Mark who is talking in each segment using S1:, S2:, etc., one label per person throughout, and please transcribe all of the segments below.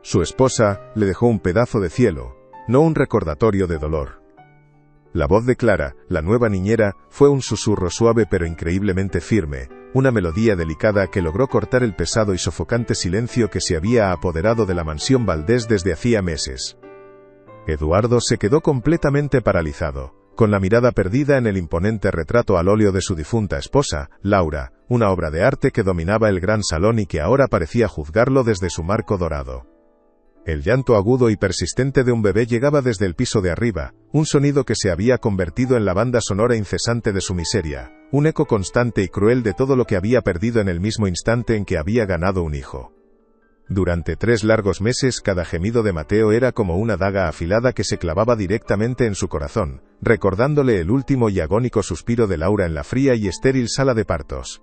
S1: Su esposa le dejó un pedazo de cielo, no un recordatorio de dolor. La voz de Clara, la nueva niñera, fue un susurro suave pero increíblemente firme, una melodía delicada que logró cortar el pesado y sofocante silencio que se había apoderado de la mansión Valdés desde hacía meses. Eduardo se quedó completamente paralizado, con la mirada perdida en el imponente retrato al óleo de su difunta esposa, Laura, una obra de arte que dominaba el gran salón y que ahora parecía juzgarlo desde su marco dorado. El llanto agudo y persistente de un bebé llegaba desde el piso de arriba, un sonido que se había convertido en la banda sonora incesante de su miseria, un eco constante y cruel de todo lo que había perdido en el mismo instante en que había ganado un hijo. Durante 3 largos meses cada gemido de Mateo era como una daga afilada que se clavaba directamente en su corazón, recordándole el último y agónico suspiro de Laura en la fría y estéril sala de partos.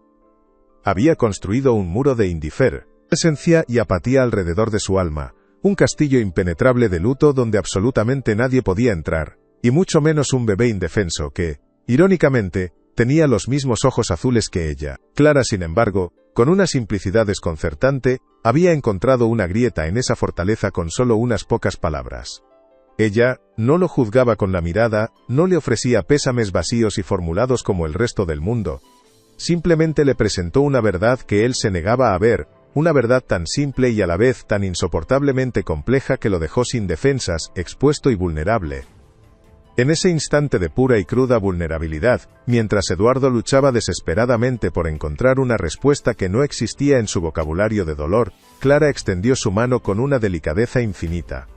S1: Había construido un muro de indiferencia y apatía alrededor de su alma, un castillo impenetrable de luto donde absolutamente nadie podía entrar, y mucho menos un bebé indefenso que, irónicamente, tenía los mismos ojos azules que ella. Clara, sin embargo, con una simplicidad desconcertante, había encontrado una grieta en esa fortaleza con solo unas pocas palabras. Ella no lo juzgaba con la mirada, no le ofrecía pésames vacíos y formulados como el resto del mundo. Simplemente le presentó una verdad que él se negaba a ver, una verdad tan simple y a la vez tan insoportablemente compleja que lo dejó sin defensas, expuesto y vulnerable. En ese instante de pura y cruda vulnerabilidad, mientras Eduardo luchaba desesperadamente por encontrar una respuesta que no existía en su vocabulario de dolor, Clara extendió su mano con una delicadeza infinita.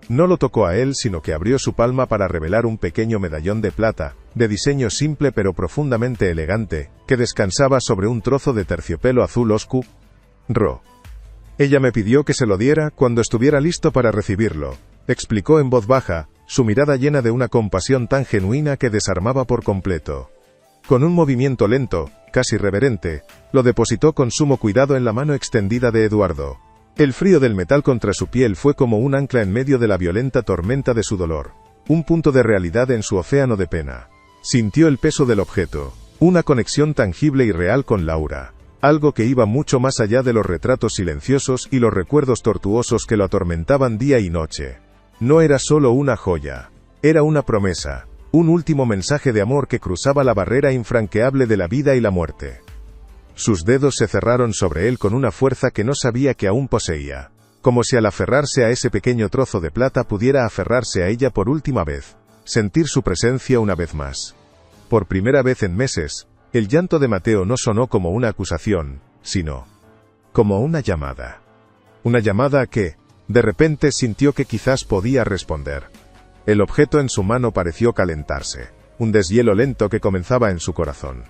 S1: No lo tocó a él, sino que abrió su palma para revelar un pequeño medallón de plata, de diseño simple pero profundamente elegante, que descansaba sobre un trozo de terciopelo azul oscuro. Ella me pidió que se lo diera cuando estuviera listo para recibirlo, explicó en voz baja, su mirada llena de una compasión tan genuina que desarmaba por completo. Con un movimiento lento, casi reverente, lo depositó con sumo cuidado en la mano extendida de Eduardo. El frío del metal contra su piel fue como un ancla en medio de la violenta tormenta de su dolor, un punto de realidad en su océano de pena. Sintió el peso del objeto, una conexión tangible y real con Laura. Algo que iba mucho más allá de los retratos silenciosos y los recuerdos tortuosos que lo atormentaban día y noche. No era solo una joya, era una promesa, un último mensaje de amor que cruzaba la barrera infranqueable de la vida y la muerte. Sus dedos se cerraron sobre él con una fuerza que no sabía que aún poseía, como si al aferrarse a ese pequeño trozo de plata pudiera aferrarse a ella por última vez, sentir su presencia una vez más. Por primera vez en meses, el llanto de Mateo no sonó como una acusación, sino como una llamada. Una llamada que, de repente, sintió que quizás podía responder. El objeto en su mano pareció calentarse, un deshielo lento que comenzaba en su corazón.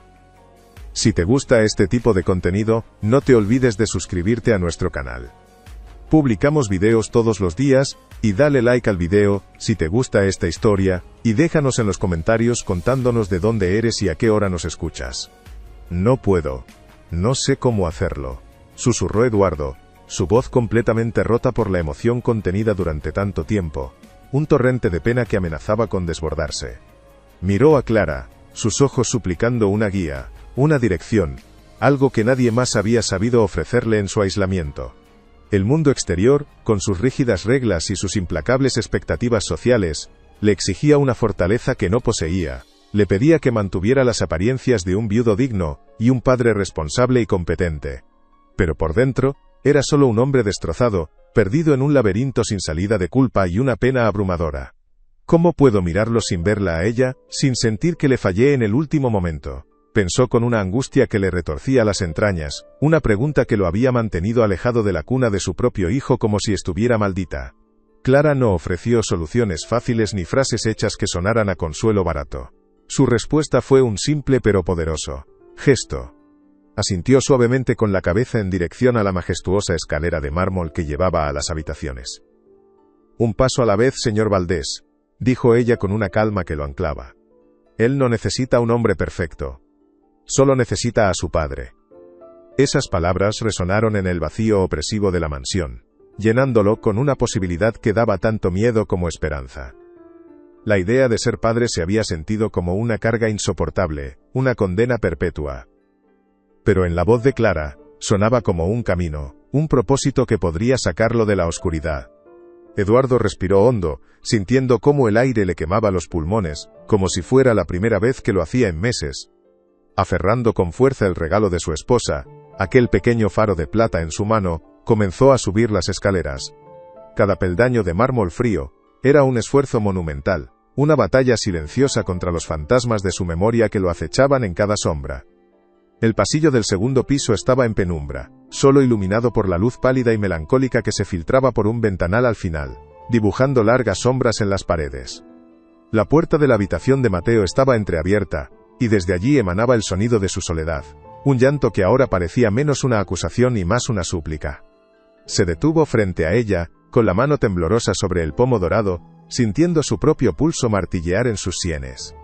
S1: Si te gusta este tipo de contenido, no te olvides de suscribirte a nuestro canal. Publicamos videos todos los días, y dale like al video, si te gusta esta historia, y déjanos en los comentarios contándonos de dónde eres y a qué hora nos escuchas. No puedo. No sé cómo hacerlo, susurró Eduardo, su voz completamente rota por la emoción contenida durante tanto tiempo, un torrente de pena que amenazaba con desbordarse. Miró a Clara, sus ojos suplicando una guía, una dirección, algo que nadie más había sabido ofrecerle en su aislamiento. El mundo exterior, con sus rígidas reglas y sus implacables expectativas sociales, le exigía una fortaleza que no poseía, le pedía que mantuviera las apariencias de un viudo digno, y un padre responsable y competente. Pero por dentro, era solo un hombre destrozado, perdido en un laberinto sin salida de culpa y una pena abrumadora. ¿Cómo puedo mirarlo sin verla a ella, sin sentir que le fallé en el último momento? Pensó con una angustia que le retorcía las entrañas, una pregunta que lo había mantenido alejado de la cuna de su propio hijo como si estuviera maldita. Clara no ofreció soluciones fáciles ni frases hechas que sonaran a consuelo barato. Su respuesta fue un simple pero poderoso gesto. Asintió suavemente con la cabeza en dirección a la majestuosa escalera de mármol que llevaba a las habitaciones. Un paso a la vez, señor Valdés, dijo ella con una calma que lo anclaba. Él no necesita un hombre perfecto. Solo necesita a su padre. Esas palabras resonaron en el vacío opresivo de la mansión, llenándolo con una posibilidad que daba tanto miedo como esperanza. La idea de ser padre se había sentido como una carga insoportable, una condena perpetua. Pero en la voz de Clara, Sonaba como un camino, un propósito que podría sacarlo de la oscuridad. Eduardo respiró hondo, sintiendo cómo el aire le quemaba los pulmones, como si fuera la primera vez que lo hacía en meses. Aferrando con fuerza el regalo de su esposa, aquel pequeño faro de plata en su mano, comenzó a subir las escaleras. Cada peldaño de mármol frío era un esfuerzo monumental, una batalla silenciosa contra los fantasmas de su memoria que lo acechaban en cada sombra. El pasillo del segundo piso estaba en penumbra, solo iluminado por la luz pálida y melancólica que se filtraba por un ventanal al final, dibujando largas sombras en las paredes. La puerta de la habitación de Mateo estaba entreabierta, y desde allí emanaba el sonido de su soledad, un llanto que ahora parecía menos una acusación y más una súplica. Se detuvo frente a ella, con la mano temblorosa sobre el pomo dorado, sintiendo su propio pulso martillear en sus sienes.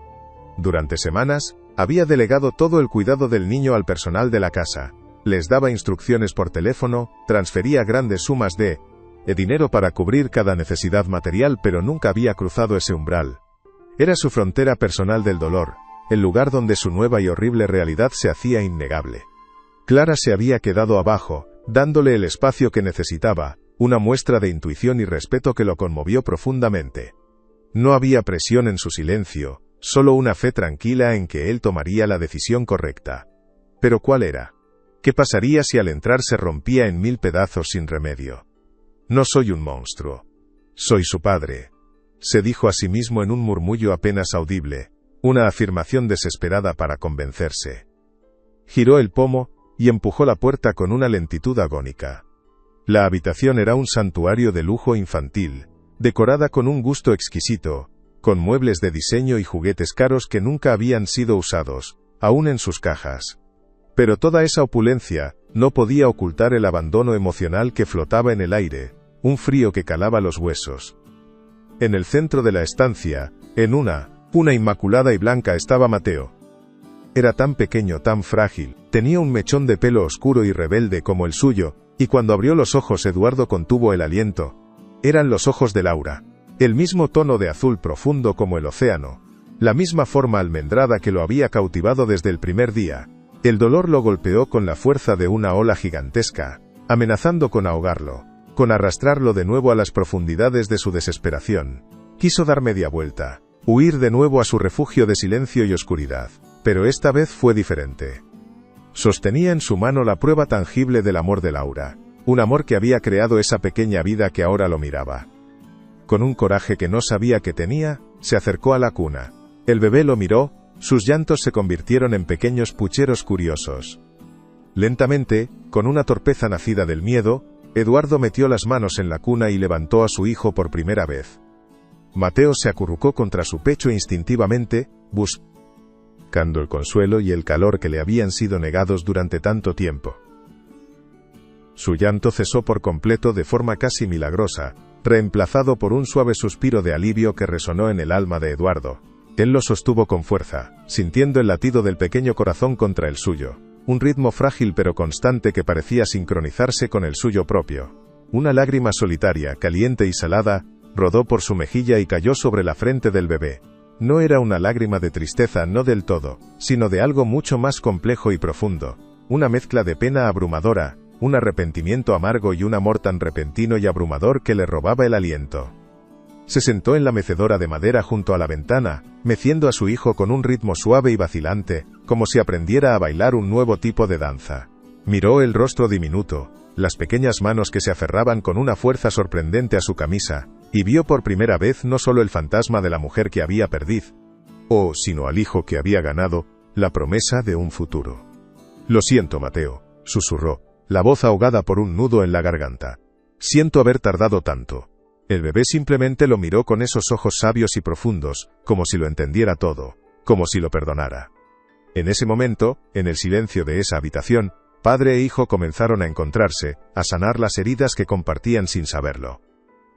S1: Durante semanas, había delegado todo el cuidado del niño al personal de la casa, les daba instrucciones por teléfono, transfería grandes sumas de dinero para cubrir cada necesidad material, pero nunca había cruzado ese umbral. Era su frontera personal del dolor, el lugar donde su nueva y horrible realidad se hacía innegable. Clara se había quedado abajo, dándole el espacio que necesitaba, una muestra de intuición y respeto que lo conmovió profundamente. No había presión en su silencio, solo una fe tranquila en que él tomaría la decisión correcta. ¿Pero cuál era? ¿Qué pasaría si al entrar se rompía en 1000 pedazos sin remedio? No soy un monstruo. Soy su padre, se dijo a sí mismo en un murmullo apenas audible, una afirmación desesperada para convencerse. Giró el pomo, y empujó la puerta con una lentitud agónica. La habitación era un santuario de lujo infantil, decorada con un gusto exquisito, con muebles de diseño y juguetes caros que nunca habían sido usados, aún en sus cajas. Pero toda esa opulencia no podía ocultar el abandono emocional que flotaba en el aire, un frío que calaba los huesos. En el centro de la estancia, en una inmaculada y blanca estaba Mateo. Era tan pequeño, tan frágil, tenía un mechón de pelo oscuro y rebelde como el suyo, y cuando abrió los ojos Eduardo contuvo el aliento. Eran los ojos de Laura, el mismo tono de azul profundo como el océano, la misma forma almendrada que lo había cautivado desde el primer día. El dolor lo golpeó con la fuerza de una ola gigantesca, amenazando con ahogarlo, con arrastrarlo de nuevo a las profundidades de su desesperación. Quiso dar media vuelta, huir de nuevo a su refugio de silencio y oscuridad, pero esta vez fue diferente. Sostenía en su mano la prueba tangible del amor de Laura, un amor que había creado esa pequeña vida que ahora lo miraba. Con un coraje que no sabía que tenía, se acercó a la cuna. El bebé lo miró, sus llantos se convirtieron en pequeños pucheros curiosos. Lentamente, con una torpeza nacida del miedo, Eduardo metió las manos en la cuna y levantó a su hijo por primera vez. Mateo se acurrucó contra su pecho instintivamente, buscando el consuelo y el calor que le habían sido negados durante tanto tiempo. Su llanto cesó por completo de forma casi milagrosa, reemplazado por un suave suspiro de alivio que resonó en el alma de Eduardo. Él lo sostuvo con fuerza, sintiendo el latido del pequeño corazón contra el suyo, un ritmo frágil pero constante que parecía sincronizarse con el suyo propio. Una lágrima solitaria, caliente y salada, rodó por su mejilla y cayó sobre la frente del bebé. No era una lágrima de tristeza, no del todo, sino de algo mucho más complejo y profundo, una mezcla de pena abrumadora, un arrepentimiento amargo y un amor tan repentino y abrumador que le robaba el aliento. Se sentó en la mecedora de madera junto a la ventana, meciendo a su hijo con un ritmo suave y vacilante, como si aprendiera a bailar un nuevo tipo de danza. Miró el rostro diminuto, las pequeñas manos que se aferraban con una fuerza sorprendente a su camisa, y vio por primera vez no solo el fantasma de la mujer que había perdido, sino al hijo que había ganado, la promesa de un futuro. «Lo siento, Mateo», susurró, la voz ahogada por un nudo en la garganta. «Siento haber tardado tanto». El bebé simplemente lo miró con esos ojos sabios y profundos, como si lo entendiera todo, como si lo perdonara. En ese momento, en el silencio de esa habitación, padre e hijo comenzaron a encontrarse, a sanar las heridas que compartían sin saberlo.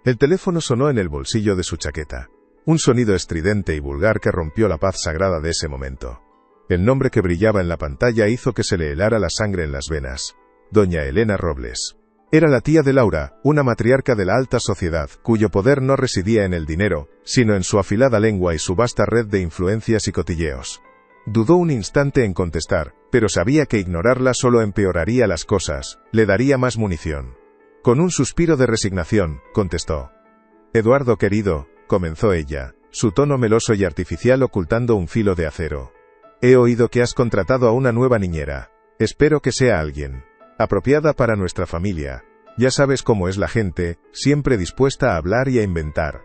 S1: El teléfono sonó en el bolsillo de su chaqueta. Un sonido estridente y vulgar que rompió la paz sagrada de ese momento. El nombre que brillaba en la pantalla hizo que se le helara la sangre en las venas. Doña Elena Robles. Era la tía de Laura, una matriarca de la alta sociedad, cuyo poder no residía en el dinero, sino en su afilada lengua y su vasta red de influencias y cotilleos. Dudó un instante en contestar, pero sabía que ignorarla solo empeoraría las cosas, le daría más munición. Con un suspiro de resignación, contestó. Eduardo querido, comenzó ella, su tono meloso y artificial ocultando un filo de acero. He oído que has contratado a una nueva niñera. Espero que sea alguien apropiada para nuestra familia. Ya sabes cómo es la gente, siempre dispuesta a hablar y a inventar.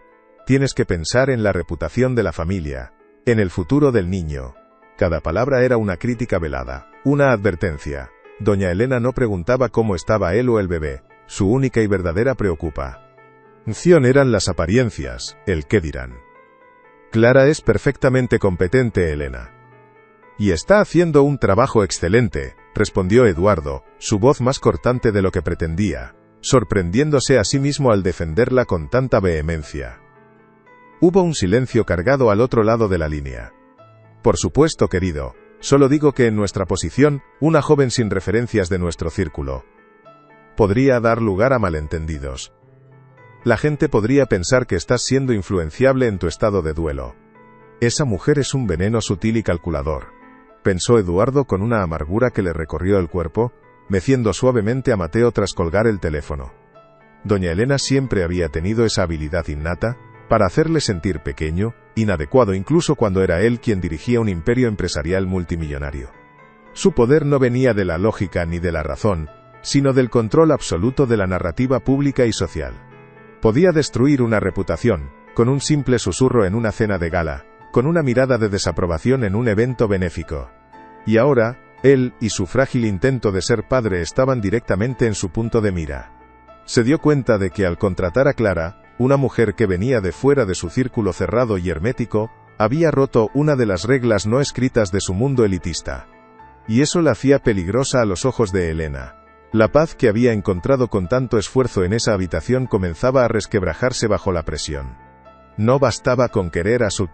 S1: Tienes que pensar en la reputación de la familia, en el futuro del niño. Cada palabra era una crítica velada, una advertencia. Doña Elena no preguntaba cómo estaba él o el bebé, su única y verdadera preocupación eran las apariencias, el qué dirán. Clara es perfectamente competente, Elena. Y está haciendo un trabajo excelente, respondió Eduardo, su voz más cortante de lo que pretendía, sorprendiéndose a sí mismo al defenderla con tanta vehemencia. Hubo un silencio cargado al otro lado de la línea. Por supuesto, querido, solo digo que en nuestra posición, una joven sin referencias de nuestro círculo podría dar lugar a malentendidos. La gente podría pensar que estás siendo influenciable en tu estado de duelo. Esa mujer es un veneno sutil y calculador, pensó Eduardo con una amargura que le recorrió el cuerpo, meciendo suavemente a Mateo tras colgar el teléfono. Doña Elena siempre había tenido esa habilidad innata para hacerle sentir pequeño, inadecuado incluso cuando era él quien dirigía un imperio empresarial multimillonario. Su poder no venía de la lógica ni de la razón, sino del control absoluto de la narrativa pública y social. Podía destruir una reputación, con un simple susurro en una cena de gala, con una mirada de desaprobación en un evento benéfico. Y ahora, él y su frágil intento de ser padre estaban directamente en su punto de mira. Se dio cuenta de que al contratar a Clara, una mujer que venía de fuera de su círculo cerrado y hermético, había roto una de las reglas no escritas de su mundo elitista. Y eso la hacía peligrosa a los ojos de Elena. La paz que había encontrado con tanto esfuerzo en esa habitación comenzaba a resquebrajarse bajo la presión. No bastaba con querer a su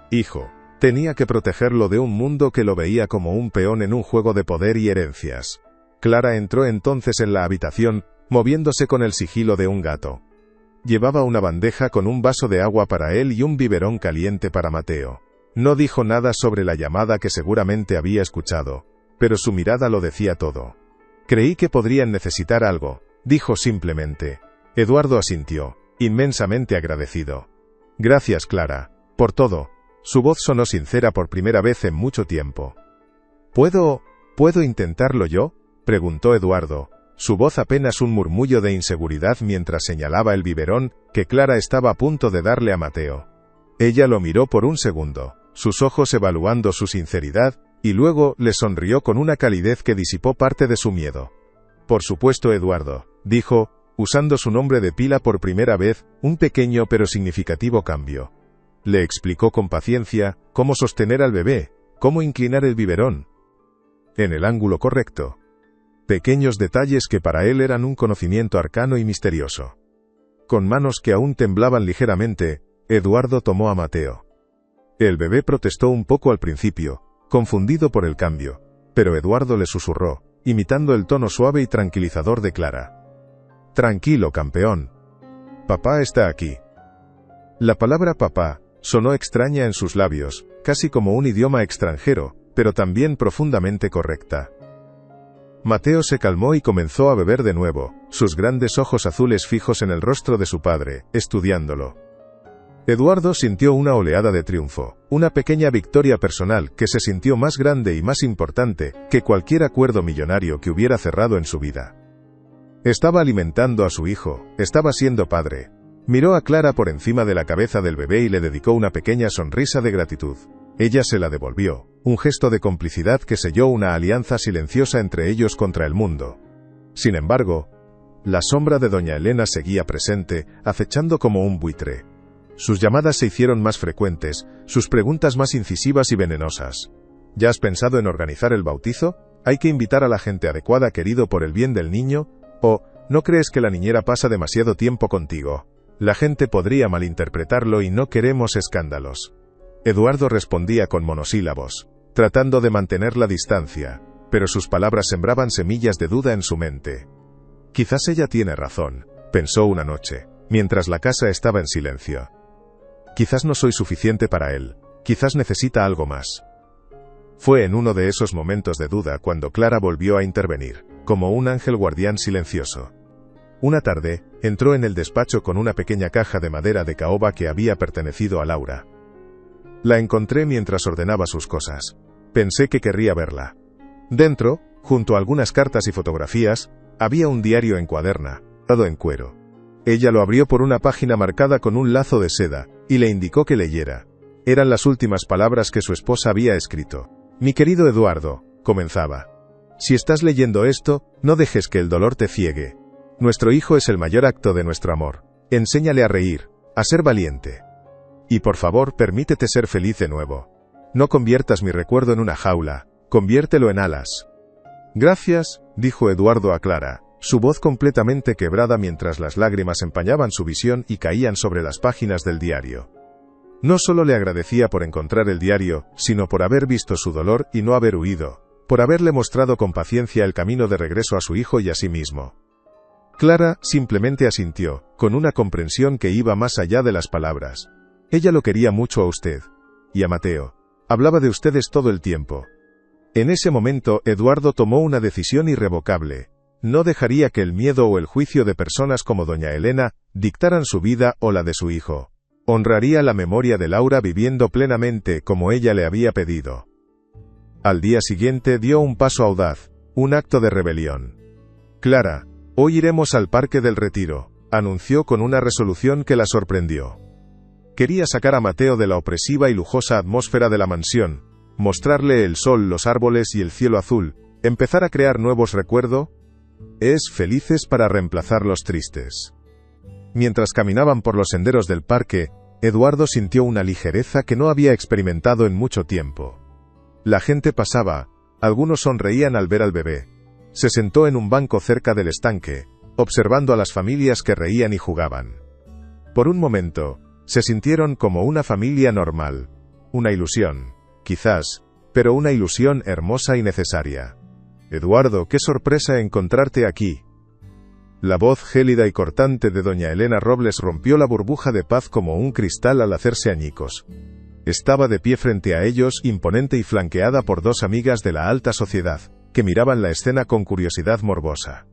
S1: hijo, tenía que protegerlo de un mundo que lo veía como un peón en un juego de poder y herencias. Clara entró entonces en la habitación, moviéndose con el sigilo de un gato. Llevaba una bandeja con un vaso de agua para él y un biberón caliente para Mateo. No dijo nada sobre la llamada que seguramente había escuchado, pero su mirada lo decía todo. Creí que podrían necesitar algo, dijo simplemente. Eduardo asintió, inmensamente agradecido. Gracias, Clara, por todo. Su voz sonó sincera por primera vez en mucho tiempo. ¿Puedo intentarlo yo?, preguntó Eduardo, su voz apenas un murmullo de inseguridad mientras señalaba el biberón que Clara estaba a punto de darle a Mateo. Ella lo miró por un segundo, sus ojos evaluando su sinceridad, y luego le sonrió con una calidez que disipó parte de su miedo. Por supuesto, Eduardo, dijo, usando su nombre de pila por primera vez, un pequeño pero significativo cambio. Le explicó con paciencia cómo sostener al bebé, cómo inclinar el biberón en el ángulo correcto. Pequeños detalles que para él eran un conocimiento arcano y misterioso. Con manos que aún temblaban ligeramente, Eduardo tomó a Mateo. El bebé protestó un poco al principio, confundido por el cambio, pero Eduardo le susurró, imitando el tono suave y tranquilizador de Clara. Tranquilo, campeón. Papá está aquí. La palabra papá sonó extraña en sus labios, casi como un idioma extranjero, pero también profundamente correcta. Mateo se calmó y comenzó a beber de nuevo, sus grandes ojos azules fijos en el rostro de su padre, estudiándolo. Eduardo sintió una oleada de triunfo, una pequeña victoria personal que se sintió más grande y más importante que cualquier acuerdo millonario que hubiera cerrado en su vida. Estaba alimentando a su hijo, estaba siendo padre. Miró a Clara por encima de la cabeza del bebé y le dedicó una pequeña sonrisa de gratitud. Ella se la devolvió, un gesto de complicidad que selló una alianza silenciosa entre ellos contra el mundo. Sin embargo, la sombra de doña Elena seguía presente, acechando como un buitre. Sus llamadas se hicieron más frecuentes, sus preguntas más incisivas y venenosas. ¿Ya has pensado en organizar el bautizo? ¿Hay que invitar a la gente adecuada, querido, por el bien del niño? ¿O no crees que la niñera pasa demasiado tiempo contigo? La gente podría malinterpretarlo y no queremos escándalos. Eduardo respondía con monosílabos, tratando de mantener la distancia, pero sus palabras sembraban semillas de duda en su mente. Quizás ella tiene razón, pensó una noche, mientras la casa estaba en silencio. Quizás no soy suficiente para él, quizás necesita algo más. Fue en uno de esos momentos de duda cuando Clara volvió a intervenir, como un ángel guardián silencioso. Una tarde, entró en el despacho con una pequeña caja de madera de caoba que había pertenecido a Laura. La encontré mientras ordenaba sus cosas. Pensé que querría verla. Dentro, junto a algunas cartas y fotografías, había un diario en cuaderna, dado en cuero. Ella lo abrió por una página marcada con un lazo de seda, y le indicó que leyera. Eran las últimas palabras que su esposa había escrito. «Mi querido Eduardo», comenzaba. «Si estás leyendo esto, no dejes que el dolor te ciegue. Nuestro hijo es el mayor acto de nuestro amor. Enséñale a reír, a ser valiente. Y por favor, permítete ser feliz de nuevo. No conviertas mi recuerdo en una jaula, conviértelo en alas». «Gracias», dijo Eduardo a Clara, su voz completamente quebrada mientras las lágrimas empañaban su visión y caían sobre las páginas del diario. No solo le agradecía por encontrar el diario, sino por haber visto su dolor y no haber huido, por haberle mostrado con paciencia el camino de regreso a su hijo y a sí mismo. Clara simplemente asintió, con una comprensión que iba más allá de las palabras. Ella lo quería mucho a usted. Y a Mateo. Hablaba de ustedes todo el tiempo. En ese momento, Eduardo tomó una decisión irrevocable. No dejaría que el miedo o el juicio de personas como doña Elena dictaran su vida o la de su hijo. Honraría la memoria de Laura viviendo plenamente como ella le había pedido. Al día siguiente dio un paso audaz, un acto de rebelión. «Clara, hoy iremos al Parque del Retiro», anunció con una resolución que la sorprendió. Quería sacar a Mateo de la opresiva y lujosa atmósfera de la mansión, mostrarle el sol, los árboles y el cielo azul, empezar a crear nuevos recuerdos, felices para reemplazar los tristes. Mientras caminaban por los senderos del parque, Eduardo sintió una ligereza que no había experimentado en mucho tiempo. La gente pasaba, algunos sonreían al ver al bebé. Se sentó en un banco cerca del estanque, observando a las familias que reían y jugaban. Por un momento, se sintieron como una familia normal. Una ilusión, quizás, pero una ilusión hermosa y necesaria. «Eduardo, qué sorpresa encontrarte aquí». La voz gélida y cortante de doña Elena Robles rompió la burbuja de paz como un cristal al hacerse añicos. Estaba de pie frente a ellos, imponente y flanqueada por dos amigas de la alta sociedad, que miraban la escena con curiosidad morbosa.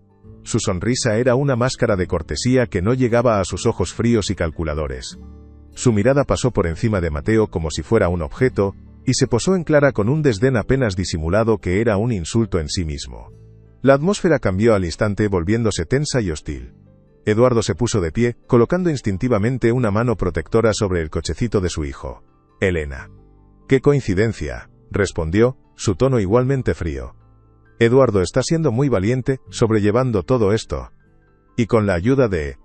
S1: Su sonrisa era una máscara de cortesía que no llegaba a sus ojos fríos y calculadores. Su mirada pasó por encima de Mateo como si fuera un objeto, y se posó en Clara con un desdén apenas disimulado que era un insulto en sí mismo. La atmósfera cambió al instante volviéndose tensa y hostil. Eduardo se puso de pie, colocando instintivamente una mano protectora sobre el cochecito de su hijo. «Elena». «¡Qué coincidencia!», respondió, su tono igualmente frío. «Eduardo está siendo muy valiente, sobrellevando todo esto. Y con la ayuda de...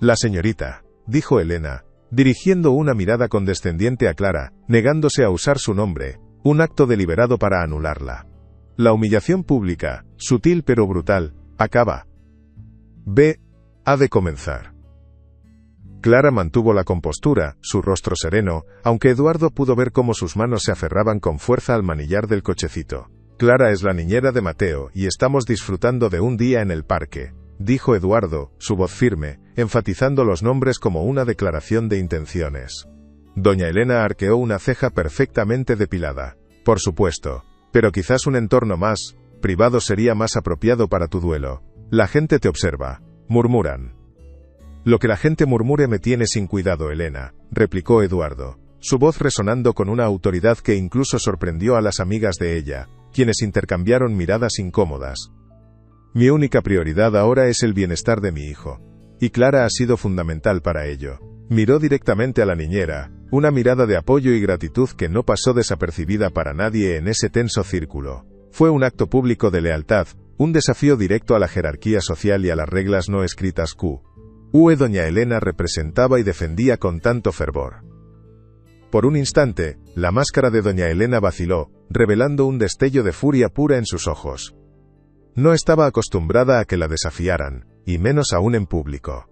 S1: la señorita», dijo Elena, dirigiendo una mirada condescendiente a Clara, negándose a usar su nombre, un acto deliberado para anularla. «La humillación pública, sutil pero brutal, acaba. Ha de comenzar». Clara mantuvo la compostura, su rostro sereno, aunque Eduardo pudo ver cómo sus manos se aferraban con fuerza al manillar del cochecito. «Clara es la niñera de Mateo y estamos disfrutando de un día en el parque», dijo Eduardo, su voz firme, enfatizando los nombres como una declaración de intenciones. Doña Elena arqueó una ceja perfectamente depilada. «Por supuesto. Pero quizás un entorno más privado sería más apropiado para tu duelo. La gente te observa. Murmuran». «Lo que la gente murmure me tiene sin cuidado, Elena», replicó Eduardo, su voz resonando con una autoridad que incluso sorprendió a las amigas de ella, quienes intercambiaron miradas incómodas. «Mi única prioridad ahora es el bienestar de mi hijo. Y Clara ha sido fundamental para ello». Miró directamente a la niñera, una mirada de apoyo y gratitud que no pasó desapercibida para nadie en ese tenso círculo. Fue un acto público de lealtad, un desafío directo a la jerarquía social y a las reglas no escritas que doña Elena representaba y defendía con tanto fervor. Por un instante, la máscara de doña Elena vaciló, revelando un destello de furia pura en sus ojos. No estaba acostumbrada a que la desafiaran, y menos aún en público.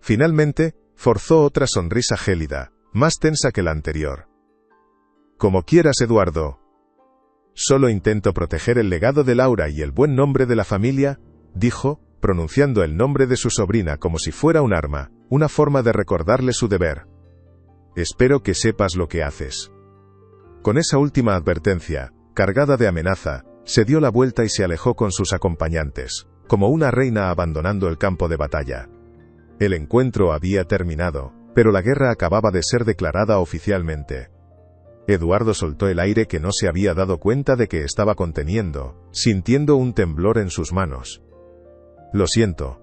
S1: Finalmente, forzó otra sonrisa gélida, más tensa que la anterior. «Como quieras, Eduardo. Solo intento proteger el legado de Laura y el buen nombre de la familia», dijo, pronunciando el nombre de su sobrina como si fuera un arma, una forma de recordarle su deber. «Espero que sepas lo que haces». Con esa última advertencia, cargada de amenaza, se dio la vuelta y se alejó con sus acompañantes, como una reina abandonando el campo de batalla. El encuentro había terminado, pero la guerra acababa de ser declarada oficialmente. Eduardo soltó el aire que no se había dado cuenta de que estaba conteniendo, sintiendo un temblor en sus manos. «Lo siento.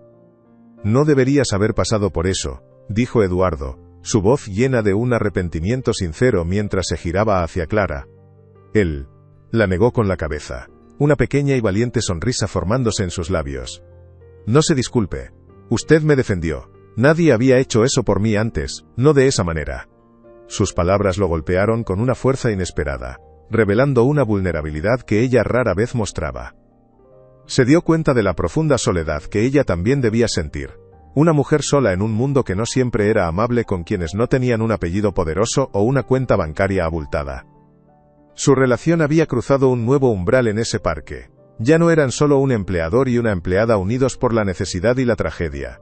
S1: No deberías haber pasado por eso», dijo Eduardo, su voz llena de un arrepentimiento sincero mientras se giraba hacia Clara. Él la negó con la cabeza, una pequeña y valiente sonrisa formándose en sus labios. «No se disculpe. Usted me defendió. Nadie había hecho eso por mí antes, no de esa manera». Sus palabras lo golpearon con una fuerza inesperada, revelando una vulnerabilidad que ella rara vez mostraba. Se dio cuenta de la profunda soledad que ella también debía sentir. Una mujer sola en un mundo que no siempre era amable con quienes no tenían un apellido poderoso o una cuenta bancaria abultada. Su relación había cruzado un nuevo umbral en ese parque. Ya no eran solo un empleador y una empleada unidos por la necesidad y la tragedia.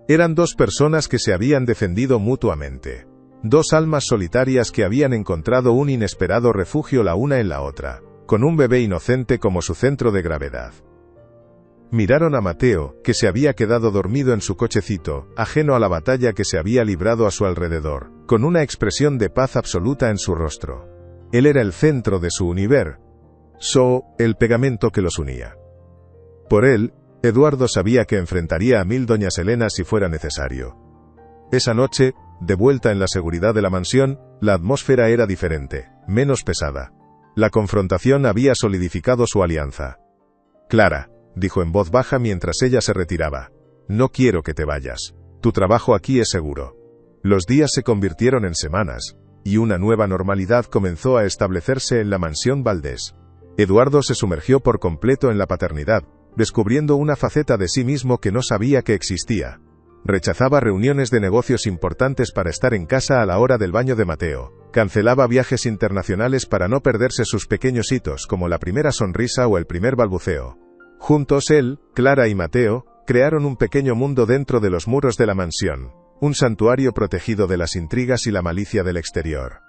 S1: Eran dos personas que se habían defendido mutuamente. Dos almas solitarias que habían encontrado un inesperado refugio la una en la otra, con un bebé inocente como su centro de gravedad. Miraron a Mateo, que se había quedado dormido en su cochecito, ajeno a la batalla que se había librado a su alrededor, con una expresión de paz absoluta en su rostro. Él era el centro de su universo, el pegamento que los unía. Por él, Eduardo sabía que enfrentaría a 1000 doñas Helenas si fuera necesario. Esa noche, de vuelta en la seguridad de la mansión, la atmósfera era diferente, menos pesada. La confrontación había solidificado su alianza. «Clara», dijo en voz baja mientras ella se retiraba, «no quiero que te vayas. Tu trabajo aquí es seguro». Los días se convirtieron en semanas, y una nueva normalidad comenzó a establecerse en la mansión Valdés. Eduardo se sumergió por completo en la paternidad, descubriendo una faceta de sí mismo que no sabía que existía. Rechazaba reuniones de negocios importantes para estar en casa a la hora del baño de Mateo. Cancelaba viajes internacionales para no perderse sus pequeños hitos como la primera sonrisa o el primer balbuceo. Juntos él, Clara y Mateo, crearon un pequeño mundo dentro de los muros de la mansión, un santuario protegido de las intrigas y la malicia del exterior.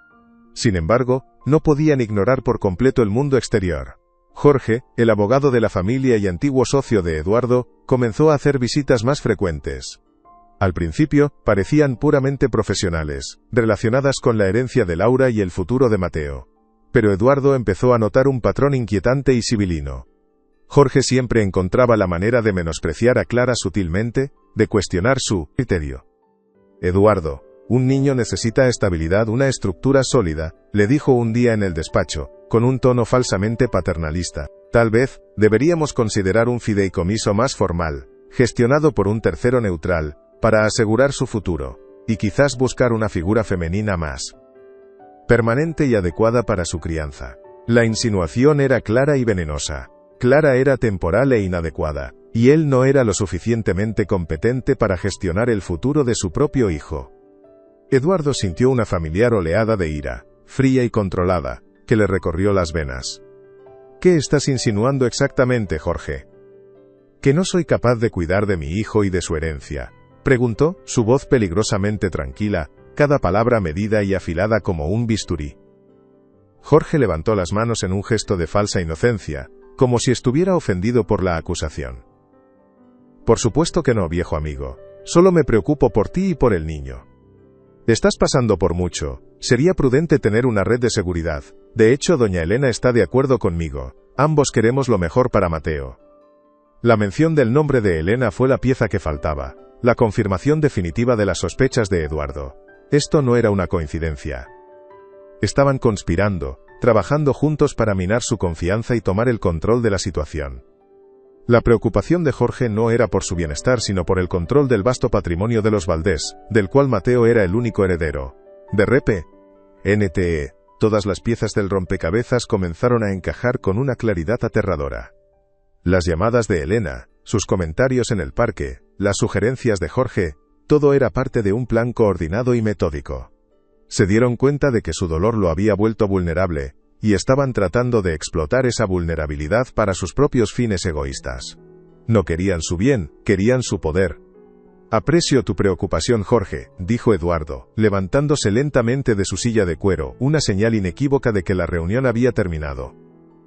S1: Sin embargo, no podían ignorar por completo el mundo exterior. Jorge, el abogado de la familia y antiguo socio de Eduardo, comenzó a hacer visitas más frecuentes. Al principio, parecían puramente profesionales, relacionadas con la herencia de Laura y el futuro de Mateo. Pero Eduardo empezó a notar un patrón inquietante y sibilino. Jorge siempre encontraba la manera de menospreciar a Clara sutilmente, de cuestionar su criterio. «Eduardo, un niño necesita estabilidad, una estructura sólida», le dijo un día en el despacho, con un tono falsamente paternalista. «Tal vez, deberíamos considerar un fideicomiso más formal, gestionado por un tercero neutral, para asegurar su futuro, y quizás buscar una figura femenina más permanente y adecuada para su crianza». La insinuación era clara y venenosa. Clara era temporal e inadecuada, y él no era lo suficientemente competente para gestionar el futuro de su propio hijo. Eduardo sintió una familiar oleada de ira, fría y controlada, que le recorrió las venas. «¿Qué estás insinuando exactamente, Jorge?» «¿Que no soy capaz de cuidar de mi hijo y de su herencia?», preguntó, su voz peligrosamente tranquila, cada palabra medida y afilada como un bisturí. Jorge levantó las manos en un gesto de falsa inocencia, como si estuviera ofendido por la acusación. «Por supuesto que no, viejo amigo. Solo me preocupo por ti y por el niño. Estás pasando por mucho. Sería prudente tener una red de seguridad. De hecho, doña Elena está de acuerdo conmigo. Ambos queremos lo mejor para Mateo». La mención del nombre de Elena fue la pieza que faltaba, la confirmación definitiva de las sospechas de Eduardo. Esto no era una coincidencia. Estaban conspirando, trabajando juntos para minar su confianza y tomar el control de la situación. La preocupación de Jorge no era por su bienestar sino por el control del vasto patrimonio de los Valdés, del cual Mateo era el único heredero. De repente, todas las piezas del rompecabezas comenzaron a encajar con una claridad aterradora. Las llamadas de Elena, sus comentarios en el parque, las sugerencias de Jorge, todo era parte de un plan coordinado y metódico. Se dieron cuenta de que su dolor lo había vuelto vulnerable, y estaban tratando de explotar esa vulnerabilidad para sus propios fines egoístas. No querían su bien, querían su poder. «Aprecio tu preocupación, Jorge», dijo Eduardo, levantándose lentamente de su silla de cuero, una señal inequívoca de que la reunión había terminado.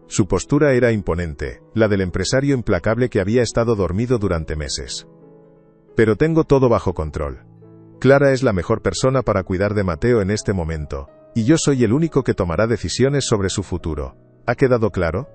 S1: Su postura era imponente, la del empresario implacable que había estado dormido durante meses. Pero tengo todo bajo control. Clara es la mejor persona para cuidar de Mateo en este momento, y yo soy el único que tomará decisiones sobre su futuro. ¿Ha quedado claro?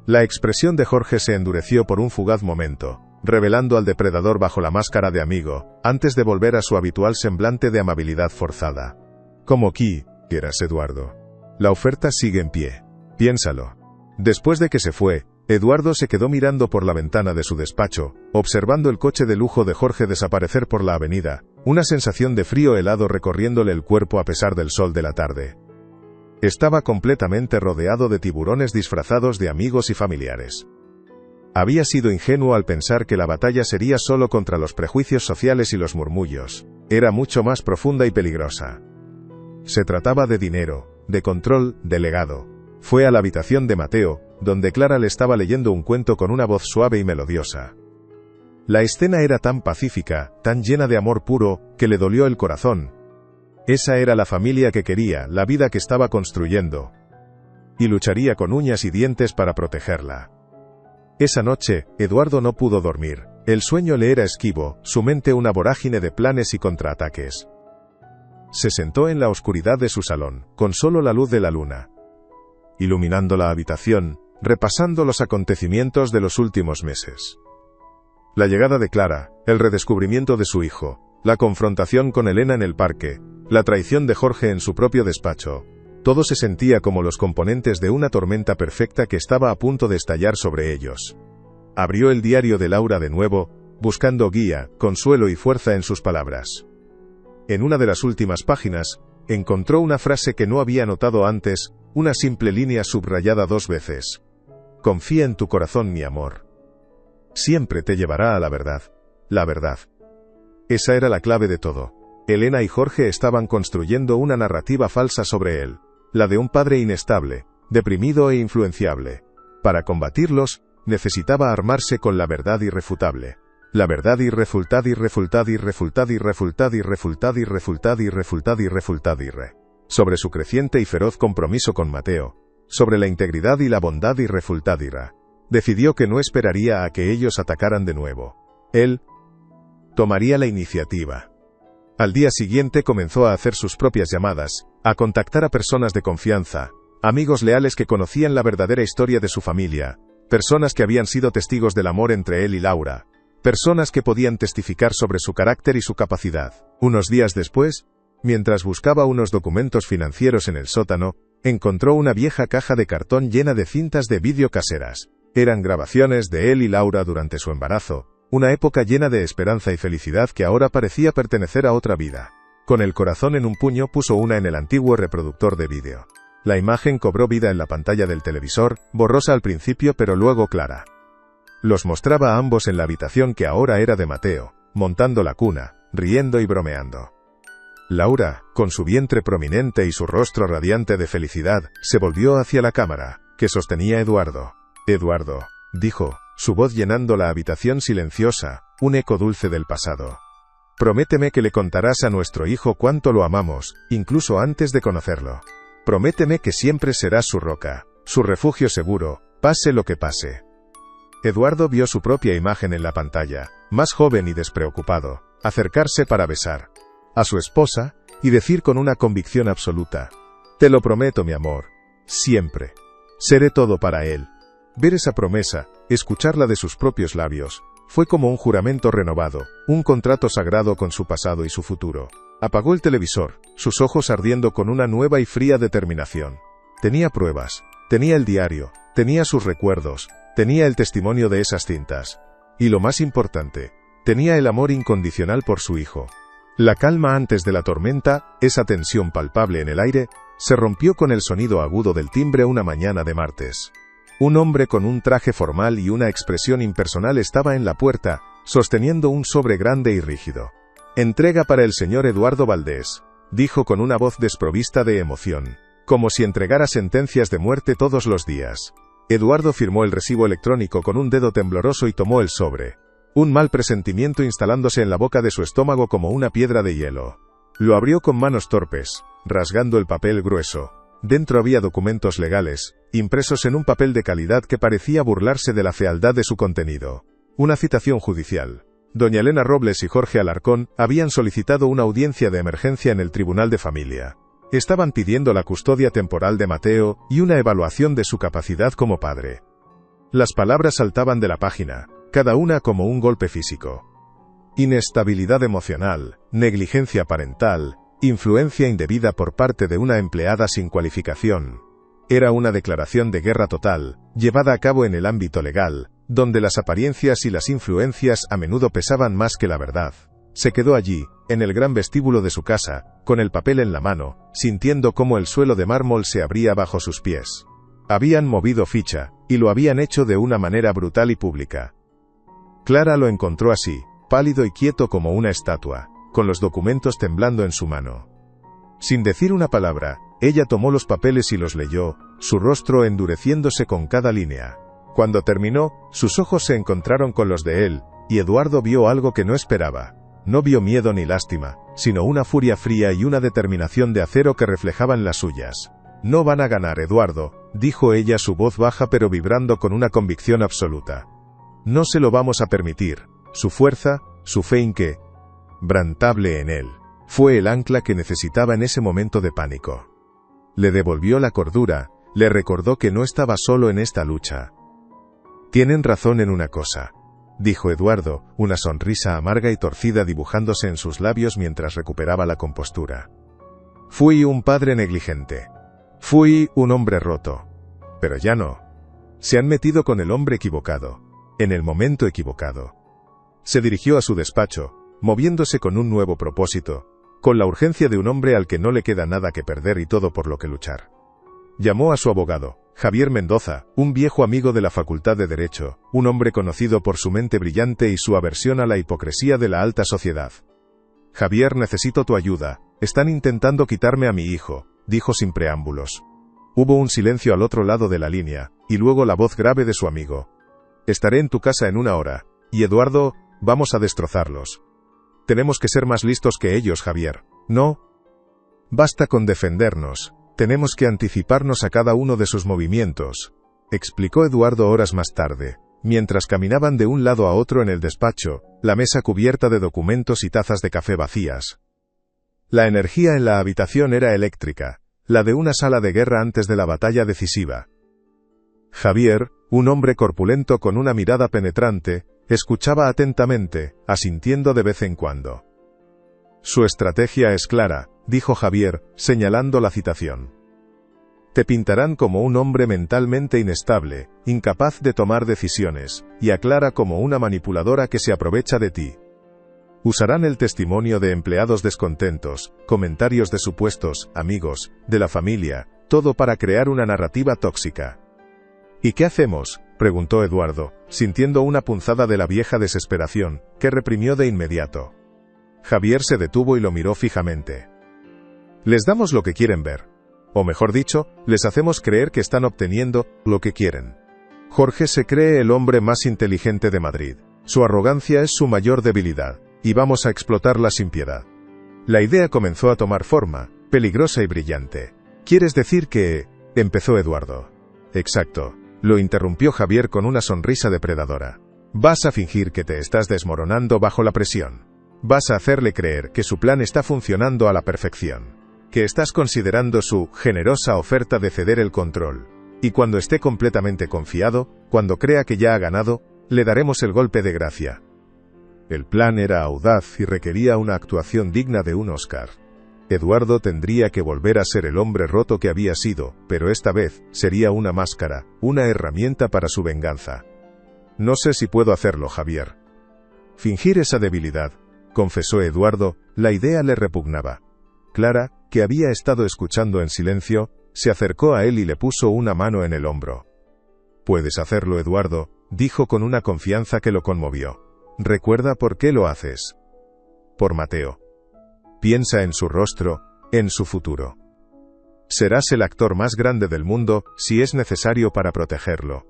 S1: La expresión de Jorge se endureció por un fugaz momento, revelando al depredador bajo la máscara de amigo, antes de volver a su habitual semblante de amabilidad forzada. Como quieras, Eduardo. La oferta sigue en pie. Piénsalo. Después de que se fue, Eduardo se quedó mirando por la ventana de su despacho, observando el coche de lujo de Jorge desaparecer por la avenida, una sensación de frío helado recorriéndole el cuerpo a pesar del sol de la tarde. Estaba completamente rodeado de tiburones disfrazados de amigos y familiares. Había sido ingenuo al pensar que la batalla sería solo contra los prejuicios sociales y los murmullos. Era mucho más profunda y peligrosa. Se trataba de dinero, de control, de legado. Fue a la habitación de Mateo, donde Clara le estaba leyendo un cuento con una voz suave y melodiosa. La escena era tan pacífica, tan llena de amor puro, que le dolió el corazón. Esa era la familia que quería, la vida que estaba construyendo. Y lucharía con uñas y dientes para protegerla. Esa noche, Eduardo no pudo dormir. El sueño le era esquivo, su mente una vorágine de planes y contraataques. Se sentó en la oscuridad de su salón, con solo la luz de la luna, iluminando la habitación, repasando los acontecimientos de los últimos meses. La llegada de Clara, el redescubrimiento de su hijo, la confrontación con Elena en el parque, la traición de Jorge en su propio despacho. Todo se sentía como los componentes de una tormenta perfecta que estaba a punto de estallar sobre ellos. Abrió el diario de Laura de nuevo, buscando guía, consuelo y fuerza en sus palabras. En una de las últimas páginas, encontró una frase que no había notado antes, una simple línea subrayada 2 veces. Confía en tu corazón, mi amor. Siempre te llevará a la verdad. La verdad. Esa era la clave de todo. Elena y Jorge estaban construyendo una narrativa falsa sobre él, la de un padre inestable, deprimido e influenciable. Para combatirlos, necesitaba armarse con la verdad irrefutable. La verdad irrefutada sobre su creciente y feroz compromiso con Mateo, sobre la integridad y la bondad irrefutada. Decidió que no esperaría a que ellos atacaran de nuevo. Él tomaría la iniciativa. Al día siguiente comenzó a hacer sus propias llamadas, a contactar a personas de confianza, amigos leales que conocían la verdadera historia de su familia, personas que habían sido testigos del amor entre él y Laura, personas que podían testificar sobre su carácter y su capacidad. Unos días después, mientras buscaba unos documentos financieros en el sótano, encontró una vieja caja de cartón llena de cintas de vídeo caseras. Eran grabaciones de él y Laura durante su embarazo, una época llena de esperanza y felicidad que ahora parecía pertenecer a otra vida. Con el corazón en un puño puso una en el antiguo reproductor de vídeo. La imagen cobró vida en la pantalla del televisor, borrosa al principio pero luego clara. Los mostraba a ambos en la habitación que ahora era de Mateo, montando la cuna, riendo y bromeando. Laura, con su vientre prominente y su rostro radiante de felicidad, se volvió hacia la cámara, que sostenía Eduardo. Eduardo, dijo, su voz llenando la habitación silenciosa, un eco dulce del pasado. Prométeme que le contarás a nuestro hijo cuánto lo amamos, incluso antes de conocerlo. Prométeme que siempre serás su roca, su refugio seguro, pase lo que pase. Eduardo vio su propia imagen en la pantalla, más joven y despreocupado, acercarse para besar a su esposa, y decir con una convicción absoluta: te lo prometo, mi amor, siempre. Seré todo para él. Ver esa promesa, escucharla de sus propios labios, fue como un juramento renovado, un contrato sagrado con su pasado y su futuro. Apagó el televisor, sus ojos ardiendo con una nueva y fría determinación. Tenía pruebas, tenía el diario, tenía sus recuerdos, tenía el testimonio de esas cintas. Y lo más importante, tenía el amor incondicional por su hijo. La calma antes de la tormenta, esa tensión palpable en el aire, se rompió con el sonido agudo del timbre una mañana de martes. Un hombre con un traje formal y una expresión impersonal estaba en la puerta, sosteniendo un sobre grande y rígido. «Entrega para el señor Eduardo Valdés», dijo con una voz desprovista de emoción, como si entregara sentencias de muerte todos los días. Eduardo firmó el recibo electrónico con un dedo tembloroso y tomó el sobre. Un mal presentimiento instalándose en la boca de su estómago como una piedra de hielo. Lo abrió con manos torpes, rasgando el papel grueso. Dentro había documentos legales, impresos en un papel de calidad que parecía burlarse de la fealdad de su contenido. Una citación judicial. Doña Elena Robles y Jorge Alarcón habían solicitado una audiencia de emergencia en el Tribunal de Familia. Estaban pidiendo la custodia temporal de Mateo y una evaluación de su capacidad como padre. Las palabras saltaban de la página, cada una como un golpe físico. Inestabilidad emocional, negligencia parental, influencia indebida por parte de una empleada sin cualificación. Era una declaración de guerra total, llevada a cabo en el ámbito legal, donde las apariencias y las influencias a menudo pesaban más que la verdad. Se quedó allí, en el gran vestíbulo de su casa, con el papel en la mano, sintiendo cómo el suelo de mármol se abría bajo sus pies. Habían movido ficha, y lo habían hecho de una manera brutal y pública. Clara lo encontró así, pálido y quieto como una estatua, con los documentos temblando en su mano. Sin decir una palabra, ella tomó los papeles y los leyó, su rostro endureciéndose con cada línea. Cuando terminó, sus ojos se encontraron con los de él, y Eduardo vio algo que no esperaba. No vio miedo ni lástima, sino una furia fría y una determinación de acero que reflejaban las suyas. «No van a ganar, Eduardo», dijo ella, su voz baja pero vibrando con una convicción absoluta. «No se lo vamos a permitir». Su fuerza, su fe inquebrantable en él, fue el ancla que necesitaba en ese momento de pánico. Le devolvió la cordura, le recordó que no estaba solo en esta lucha. «Tienen razón en una cosa», dijo Eduardo, una sonrisa amarga y torcida dibujándose en sus labios mientras recuperaba la compostura. «Fui un padre negligente. Fui un hombre roto. Pero ya no. Se han metido con el hombre equivocado, en el momento equivocado». Se dirigió a su despacho, moviéndose con un nuevo propósito, con la urgencia de un hombre al que no le queda nada que perder y todo por lo que luchar. Llamó a su abogado, Javier Mendoza, un viejo amigo de la Facultad de Derecho, un hombre conocido por su mente brillante y su aversión a la hipocresía de la alta sociedad. «Javier, necesito tu ayuda. Están intentando quitarme a mi hijo», dijo sin preámbulos. Hubo un silencio al otro lado de la línea, y luego la voz grave de su amigo. «Estaré en tu casa en 1 hora. Y Eduardo, vamos a destrozarlos. Tenemos que ser más listos que ellos, Javier. No basta con defendernos. Tenemos que anticiparnos a cada uno de sus movimientos», explicó Eduardo horas más tarde, mientras caminaban de un lado a otro en el despacho, la mesa cubierta de documentos y tazas de café vacías. La energía en la habitación era eléctrica, la de una sala de guerra antes de la batalla decisiva. Javier, un hombre corpulento con una mirada penetrante, escuchaba atentamente, asintiendo de vez en cuando. «Su estrategia es clara», dijo Javier, señalando la citación. «Te pintarán como un hombre mentalmente inestable, incapaz de tomar decisiones, y a Clara como una manipuladora que se aprovecha de ti. Usarán el testimonio de empleados descontentos, comentarios de supuestos amigos, de la familia, todo para crear una narrativa tóxica». «¿Y qué hacemos?», preguntó Eduardo, sintiendo una punzada de la vieja desesperación, que reprimió de inmediato. Javier se detuvo y lo miró fijamente. «Les damos lo que quieren ver. O mejor dicho, les hacemos creer que están obteniendo lo que quieren. Jorge se cree el hombre más inteligente de Madrid. Su arrogancia es su mayor debilidad, y vamos a explotarla sin piedad». La idea comenzó a tomar forma, peligrosa y brillante. «¿Quieres decir que...?» empezó Eduardo. «Exacto», lo interrumpió Javier con una sonrisa depredadora. «Vas a fingir que te estás desmoronando bajo la presión. Vas a hacerle creer que su plan está funcionando a la perfección, que estás considerando su generosa oferta de ceder el control. Y cuando esté completamente confiado, cuando crea que ya ha ganado, le daremos el golpe de gracia». El plan era audaz y requería una actuación digna de un Oscar. Eduardo tendría que volver a ser el hombre roto que había sido, pero esta vez sería una máscara, una herramienta para su venganza. «No sé si puedo hacerlo, Javier». «Fingir esa debilidad», confesó Eduardo, la idea le repugnaba. Clara, que había estado escuchando en silencio, se acercó a él y le puso una mano en el hombro. «Puedes hacerlo, Eduardo», dijo con una confianza que lo conmovió. «¿Recuerda por qué lo haces?» «Por Mateo. Piensa en su rostro, en su futuro. Serás el actor más grande del mundo, si es necesario para protegerlo».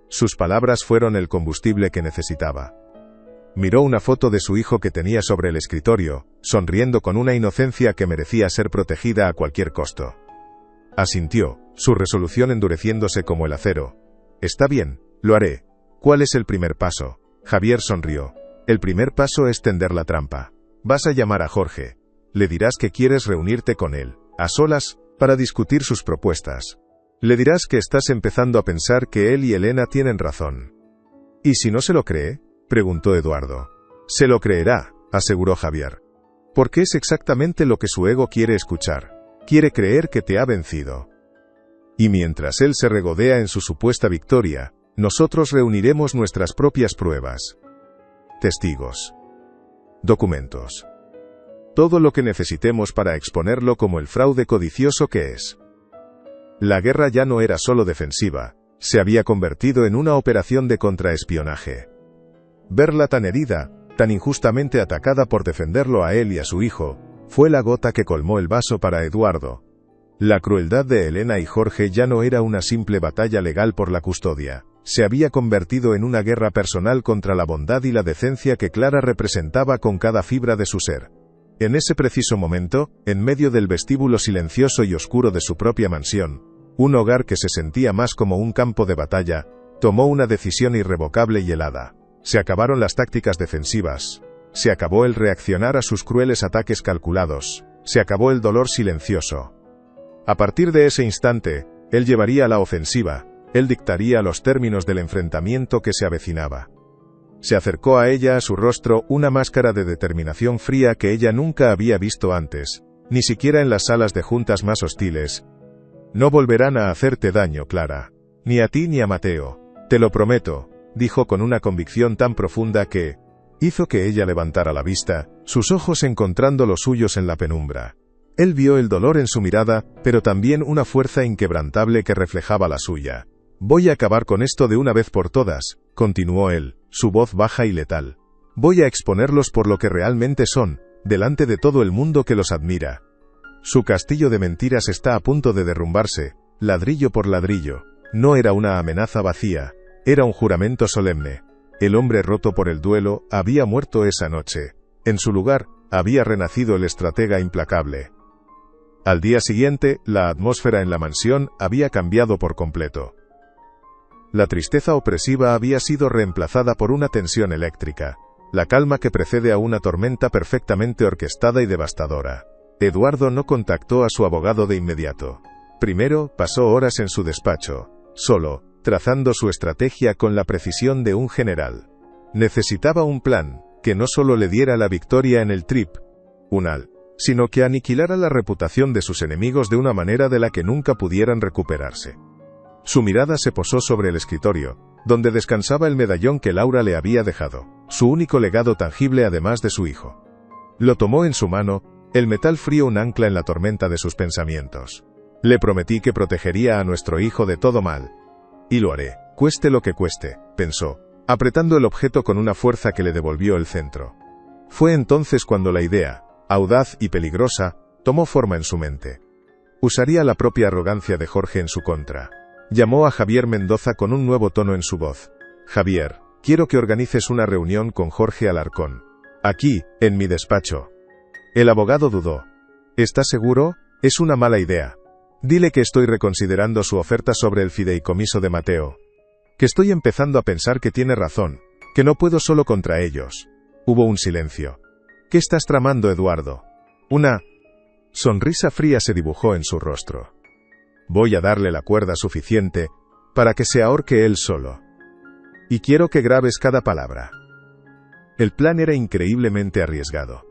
S1: Sus palabras fueron el combustible que necesitaba. Miró una foto de su hijo que tenía sobre el escritorio, sonriendo con una inocencia que merecía ser protegida a cualquier costo. Asintió, su resolución endureciéndose como el acero. Está bien, lo haré. ¿Cuál es el primer paso? Javier sonrió. El primer paso es tender la trampa. Vas a llamar a Jorge. Le dirás que quieres reunirte con él, a solas, para discutir sus propuestas. Le dirás que estás empezando a pensar que él y Elena tienen razón. ¿Y si no se lo cree?, preguntó Eduardo. Se lo creerá, aseguró Javier. Porque es exactamente lo que su ego quiere escuchar. Quiere creer que te ha vencido. Y mientras él se regodea en su supuesta victoria, nosotros reuniremos nuestras propias pruebas. Testigos. Documentos. Todo lo que necesitemos para exponerlo como el fraude codicioso que es. La guerra ya no era solo defensiva, se había convertido en una operación de contraespionaje. Verla tan herida, tan injustamente atacada por defenderlo a él y a su hijo, fue la gota que colmó el vaso para Eduardo. La crueldad de Elena y Jorge ya no era una simple batalla legal por la custodia, se había convertido en una guerra personal contra la bondad y la decencia que Clara representaba con cada fibra de su ser. En ese preciso momento, en medio del vestíbulo silencioso y oscuro de su propia mansión, un hogar que se sentía más como un campo de batalla, tomó una decisión irrevocable y helada. Se acabaron las tácticas defensivas. Se acabó el reaccionar a sus crueles ataques calculados. Se acabó el dolor silencioso. A partir de ese instante, él llevaría la ofensiva, él dictaría los términos del enfrentamiento que se avecinaba. Se acercó a ella, a su rostro, una máscara de determinación fría que ella nunca había visto antes, ni siquiera en las salas de juntas más hostiles. No volverán a hacerte daño, Clara. Ni a ti ni a Mateo. Te lo prometo, dijo con una convicción tan profunda que hizo que ella levantara la vista, sus ojos encontrando los suyos en la penumbra. Él vio el dolor en su mirada, pero también una fuerza inquebrantable que reflejaba la suya. Voy a acabar con esto de una vez por todas, continuó él, su voz baja y letal. Voy a exponerlos por lo que realmente son, delante de todo el mundo que los admira. Su castillo de mentiras está a punto de derrumbarse, ladrillo por ladrillo. No era una amenaza vacía, era un juramento solemne. El hombre roto por el duelo había muerto esa noche. En su lugar, había renacido el estratega implacable. Al día siguiente, la atmósfera en la mansión había cambiado por completo. La tristeza opresiva había sido reemplazada por una tensión eléctrica, la calma que precede a una tormenta perfectamente orquestada y devastadora. Eduardo no contactó a su abogado de inmediato. Primero, pasó horas en su despacho, solo, trazando su estrategia con la precisión de un general. Necesitaba un plan, que no solo le diera la victoria en el tribunal, sino que aniquilara la reputación de sus enemigos de una manera de la que nunca pudieran recuperarse. Su mirada se posó sobre el escritorio, donde descansaba el medallón que Laura le había dejado, su único legado tangible además de su hijo. Lo tomó en su mano, el metal frío un ancla en la tormenta de sus pensamientos. Le prometí que protegería a nuestro hijo de todo mal. Y lo haré, cueste lo que cueste, pensó, apretando el objeto con una fuerza que le devolvió el centro. Fue entonces cuando la idea, audaz y peligrosa, tomó forma en su mente. Usaría la propia arrogancia de Jorge en su contra. Llamó a Javier Mendoza con un nuevo tono en su voz. Javier, quiero que organices una reunión con Jorge Alarcón. Aquí, en mi despacho. El abogado dudó. ¿Estás seguro? Es una mala idea. Dile que estoy reconsiderando su oferta sobre el fideicomiso de Mateo. Que estoy empezando a pensar que tiene razón, que no puedo solo contra ellos. Hubo un silencio. ¿Qué estás tramando, Eduardo? Una sonrisa fría se dibujó en su rostro. Voy a darle la cuerda suficiente para que se ahorque él solo. Y quiero que grabes cada palabra. El plan era increíblemente arriesgado.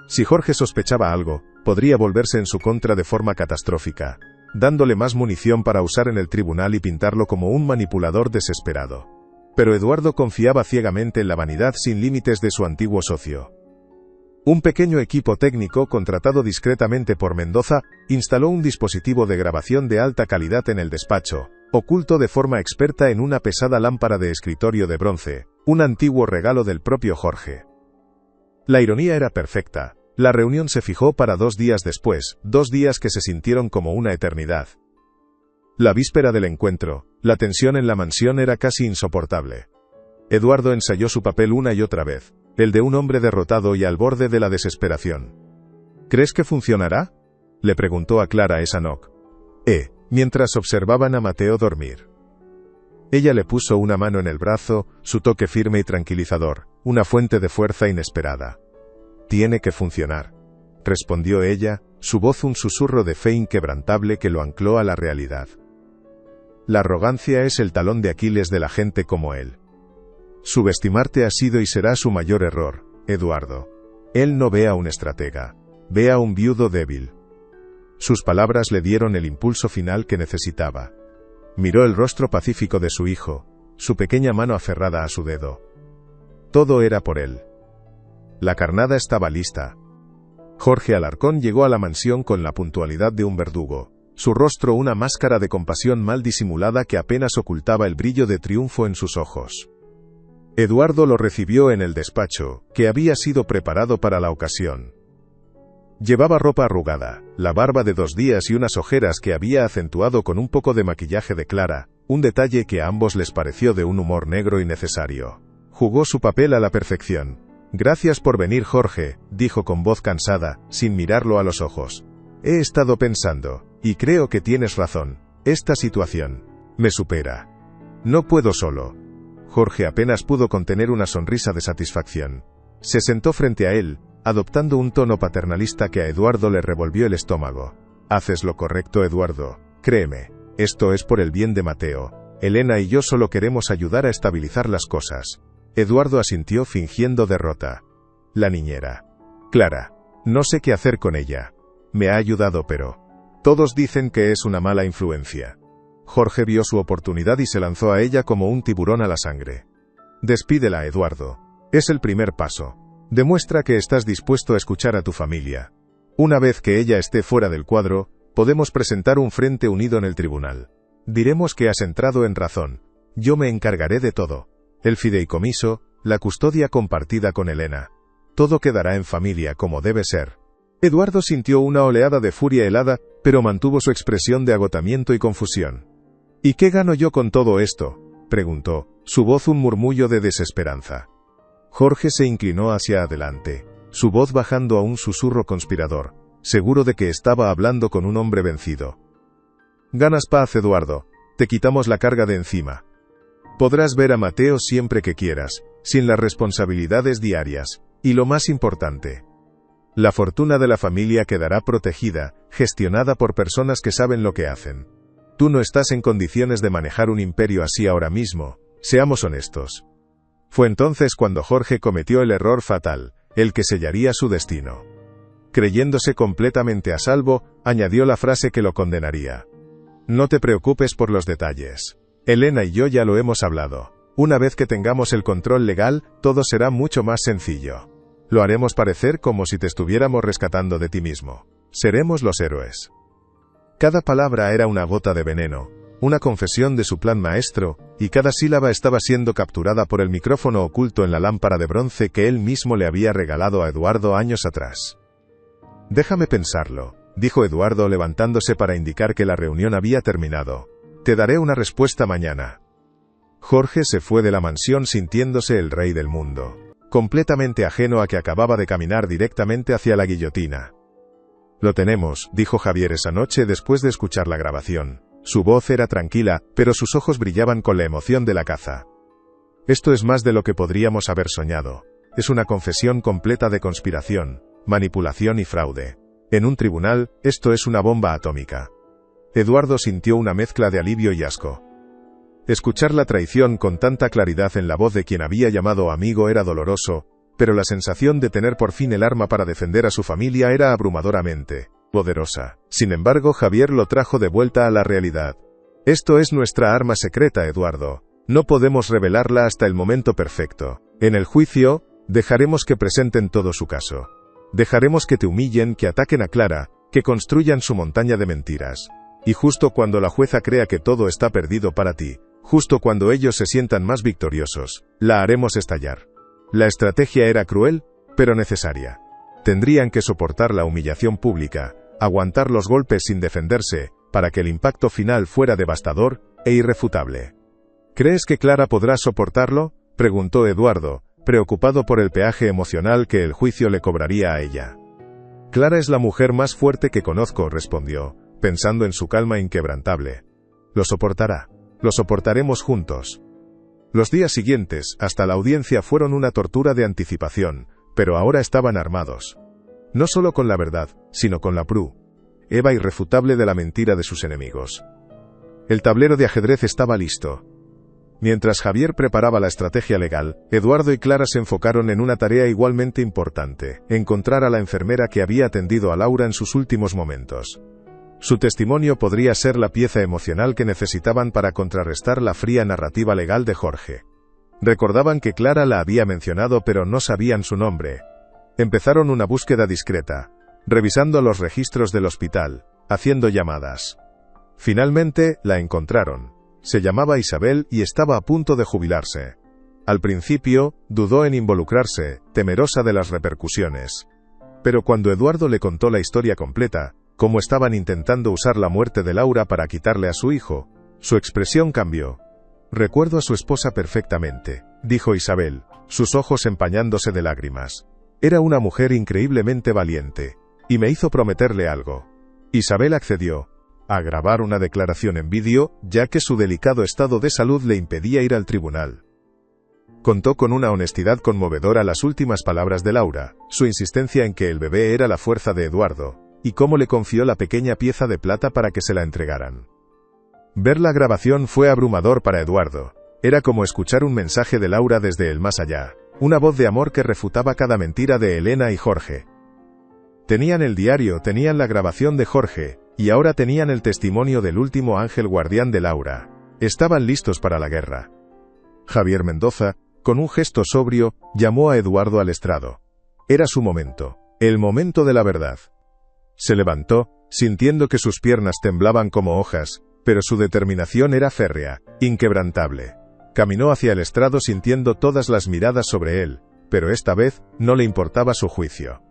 S1: Si Jorge sospechaba algo, podría volverse en su contra de forma catastrófica, dándole más munición para usar en el tribunal y pintarlo como un manipulador desesperado. Pero Eduardo confiaba ciegamente en la vanidad sin límites de su antiguo socio. Un pequeño equipo técnico contratado discretamente por Mendoza instaló un dispositivo de grabación de alta calidad en el despacho, oculto de forma experta en una pesada lámpara de escritorio de bronce, un antiguo regalo del propio Jorge. La ironía era perfecta. La reunión se fijó para 2 días después, 2 días que se sintieron como una eternidad. La víspera del encuentro, la tensión en la mansión era casi insoportable. Eduardo ensayó su papel una y otra vez, el de un hombre derrotado y al borde de la desesperación. ¿Crees que funcionará?, le preguntó a Clara esa noche. mientras observaban a Mateo dormir. Ella le puso una mano en el brazo, su toque firme y tranquilizador, una fuente de fuerza inesperada. «Tiene que funcionar», respondió ella, su voz un susurro de fe inquebrantable que lo ancló a la realidad. La arrogancia es el talón de Aquiles de la gente como él. Subestimarte ha sido y será su mayor error, Eduardo. Él no ve a un estratega, ve a un viudo débil. Sus palabras le dieron el impulso final que necesitaba. Miró el rostro pacífico de su hijo, su pequeña mano aferrada a su dedo. Todo era por él. La carnada estaba lista. Jorge Alarcón llegó a la mansión con la puntualidad de un verdugo, su rostro una máscara de compasión mal disimulada que apenas ocultaba el brillo de triunfo en sus ojos. Eduardo lo recibió en el despacho, que había sido preparado para la ocasión. Llevaba ropa arrugada, la barba de 2 días y unas ojeras que había acentuado con un poco de maquillaje de Clara, un detalle que a ambos les pareció de un humor negro y necesario. Jugó su papel a la perfección. «Gracias por venir, Jorge», dijo con voz cansada, sin mirarlo a los ojos. «He estado pensando, y creo que tienes razón. Esta situación me supera. No puedo solo». Jorge apenas pudo contener una sonrisa de satisfacción. Se sentó frente a él, adoptando un tono paternalista que a Eduardo le revolvió el estómago. «Haces lo correcto, Eduardo. Créeme, esto es por el bien de Mateo. Elena y yo solo queremos ayudar a estabilizar las cosas». Eduardo asintió fingiendo derrota. La niñera. «Clara. No sé qué hacer con ella. Me ha ayudado pero todos dicen que es una mala influencia». Jorge vio su oportunidad y se lanzó a ella como un tiburón a la sangre. «Despídela, Eduardo. Es el primer paso. Demuestra que estás dispuesto a escuchar a tu familia. Una vez que ella esté fuera del cuadro, podemos presentar un frente unido en el tribunal. Diremos que has entrado en razón. Yo me encargaré de todo. El fideicomiso, la custodia compartida con Elena. Todo quedará en familia como debe ser». Eduardo sintió una oleada de furia helada, pero mantuvo su expresión de agotamiento y confusión. «¿Y qué gano yo con todo esto?», preguntó, su voz un murmullo de desesperanza. Jorge se inclinó hacia adelante, su voz bajando a un susurro conspirador, seguro de que estaba hablando con un hombre vencido. «Ganas paz, Eduardo. Te quitamos la carga de encima. Podrás ver a Mateo siempre que quieras, sin las responsabilidades diarias, y lo más importante, la fortuna de la familia quedará protegida, gestionada por personas que saben lo que hacen. Tú no estás en condiciones de manejar un imperio así ahora mismo, seamos honestos». Fue entonces cuando Jorge cometió el error fatal, el que sellaría su destino. Creyéndose completamente a salvo, añadió la frase que lo condenaría. «No te preocupes por los detalles. Elena y yo ya lo hemos hablado. Una vez que tengamos el control legal, todo será mucho más sencillo. Lo haremos parecer como si te estuviéramos rescatando de ti mismo. Seremos los héroes». Cada palabra era una gota de veneno, una confesión de su plan maestro, y cada sílaba estaba siendo capturada por el micrófono oculto en la lámpara de bronce que él mismo le había regalado a Eduardo años atrás. «Déjame pensarlo», dijo Eduardo levantándose para indicar que la reunión había terminado. «Te daré una respuesta mañana». Jorge se fue de la mansión sintiéndose el rey del mundo, completamente ajeno a que acababa de caminar directamente hacia la guillotina. «Lo tenemos», dijo Javier esa noche después de escuchar la grabación. Su voz era tranquila, pero sus ojos brillaban con la emoción de la caza. «Esto es más de lo que podríamos haber soñado. Es una confesión completa de conspiración, manipulación y fraude. En un tribunal, esto es una bomba atómica». Eduardo sintió una mezcla de alivio y asco. Escuchar la traición con tanta claridad en la voz de quien había llamado amigo era doloroso, pero la sensación de tener por fin el arma para defender a su familia era abrumadoramente poderosa. Sin embargo, Javier lo trajo de vuelta a la realidad. «Esto es nuestra arma secreta, Eduardo. No podemos revelarla hasta el momento perfecto. En el juicio, dejaremos que presenten todo su caso. Dejaremos que te humillen, que ataquen a Clara, que construyan su montaña de mentiras. Y justo cuando la jueza crea que todo está perdido para ti, justo cuando ellos se sientan más victoriosos, la haremos estallar». La estrategia era cruel, pero necesaria. Tendrían que soportar la humillación pública, aguantar los golpes sin defenderse, para que el impacto final fuera devastador e irrefutable. «¿Crees que Clara podrá soportarlo?», preguntó Eduardo, preocupado por el peaje emocional que el juicio le cobraría a ella. «Clara es la mujer más fuerte que conozco», respondió, pensando en su calma inquebrantable. Lo soportará. Lo soportaremos juntos. Los días siguientes, hasta la audiencia, fueron una tortura de anticipación, pero ahora estaban armados. No solo con la verdad, sino con la prueba irrefutable de la mentira de sus enemigos. El tablero de ajedrez estaba listo. Mientras Javier preparaba la estrategia legal, Eduardo y Clara se enfocaron en una tarea igualmente importante: encontrar a la enfermera que había atendido a Laura en sus últimos momentos. Su testimonio podría ser la pieza emocional que necesitaban para contrarrestar la fría narrativa legal de Jorge. Recordaban que Clara la había mencionado, pero no sabían su nombre. Empezaron una búsqueda discreta, revisando los registros del hospital, haciendo llamadas. Finalmente, la encontraron. Se llamaba Isabel y estaba a punto de jubilarse. Al principio, dudó en involucrarse, temerosa de las repercusiones. Pero cuando Eduardo le contó la historia completa, cómo estaban intentando usar la muerte de Laura para quitarle a su hijo, su expresión cambió. «Recuerdo a su esposa perfectamente», dijo Isabel, sus ojos empañándose de lágrimas. «Era una mujer increíblemente valiente, y me hizo prometerle algo». Isabel accedió a grabar una declaración en vídeo, ya que su delicado estado de salud le impedía ir al tribunal. Contó con una honestidad conmovedora las últimas palabras de Laura, su insistencia en que el bebé era la fuerza de Eduardo, y cómo le confió la pequeña pieza de plata para que se la entregaran. Ver la grabación fue abrumador para Eduardo. Era como escuchar un mensaje de Laura desde el más allá, una voz de amor que refutaba cada mentira de Elena y Jorge. Tenían el diario, tenían la grabación de Jorge, y ahora tenían el testimonio del último ángel guardián de Laura. Estaban listos para la guerra. Javier Mendoza, con un gesto sobrio, llamó a Eduardo al estrado. Era su momento, el momento de la verdad. Se levantó, sintiendo que sus piernas temblaban como hojas, pero su determinación era férrea, inquebrantable. Caminó hacia el estrado sintiendo todas las miradas sobre él, pero esta vez no le importaba su juicio.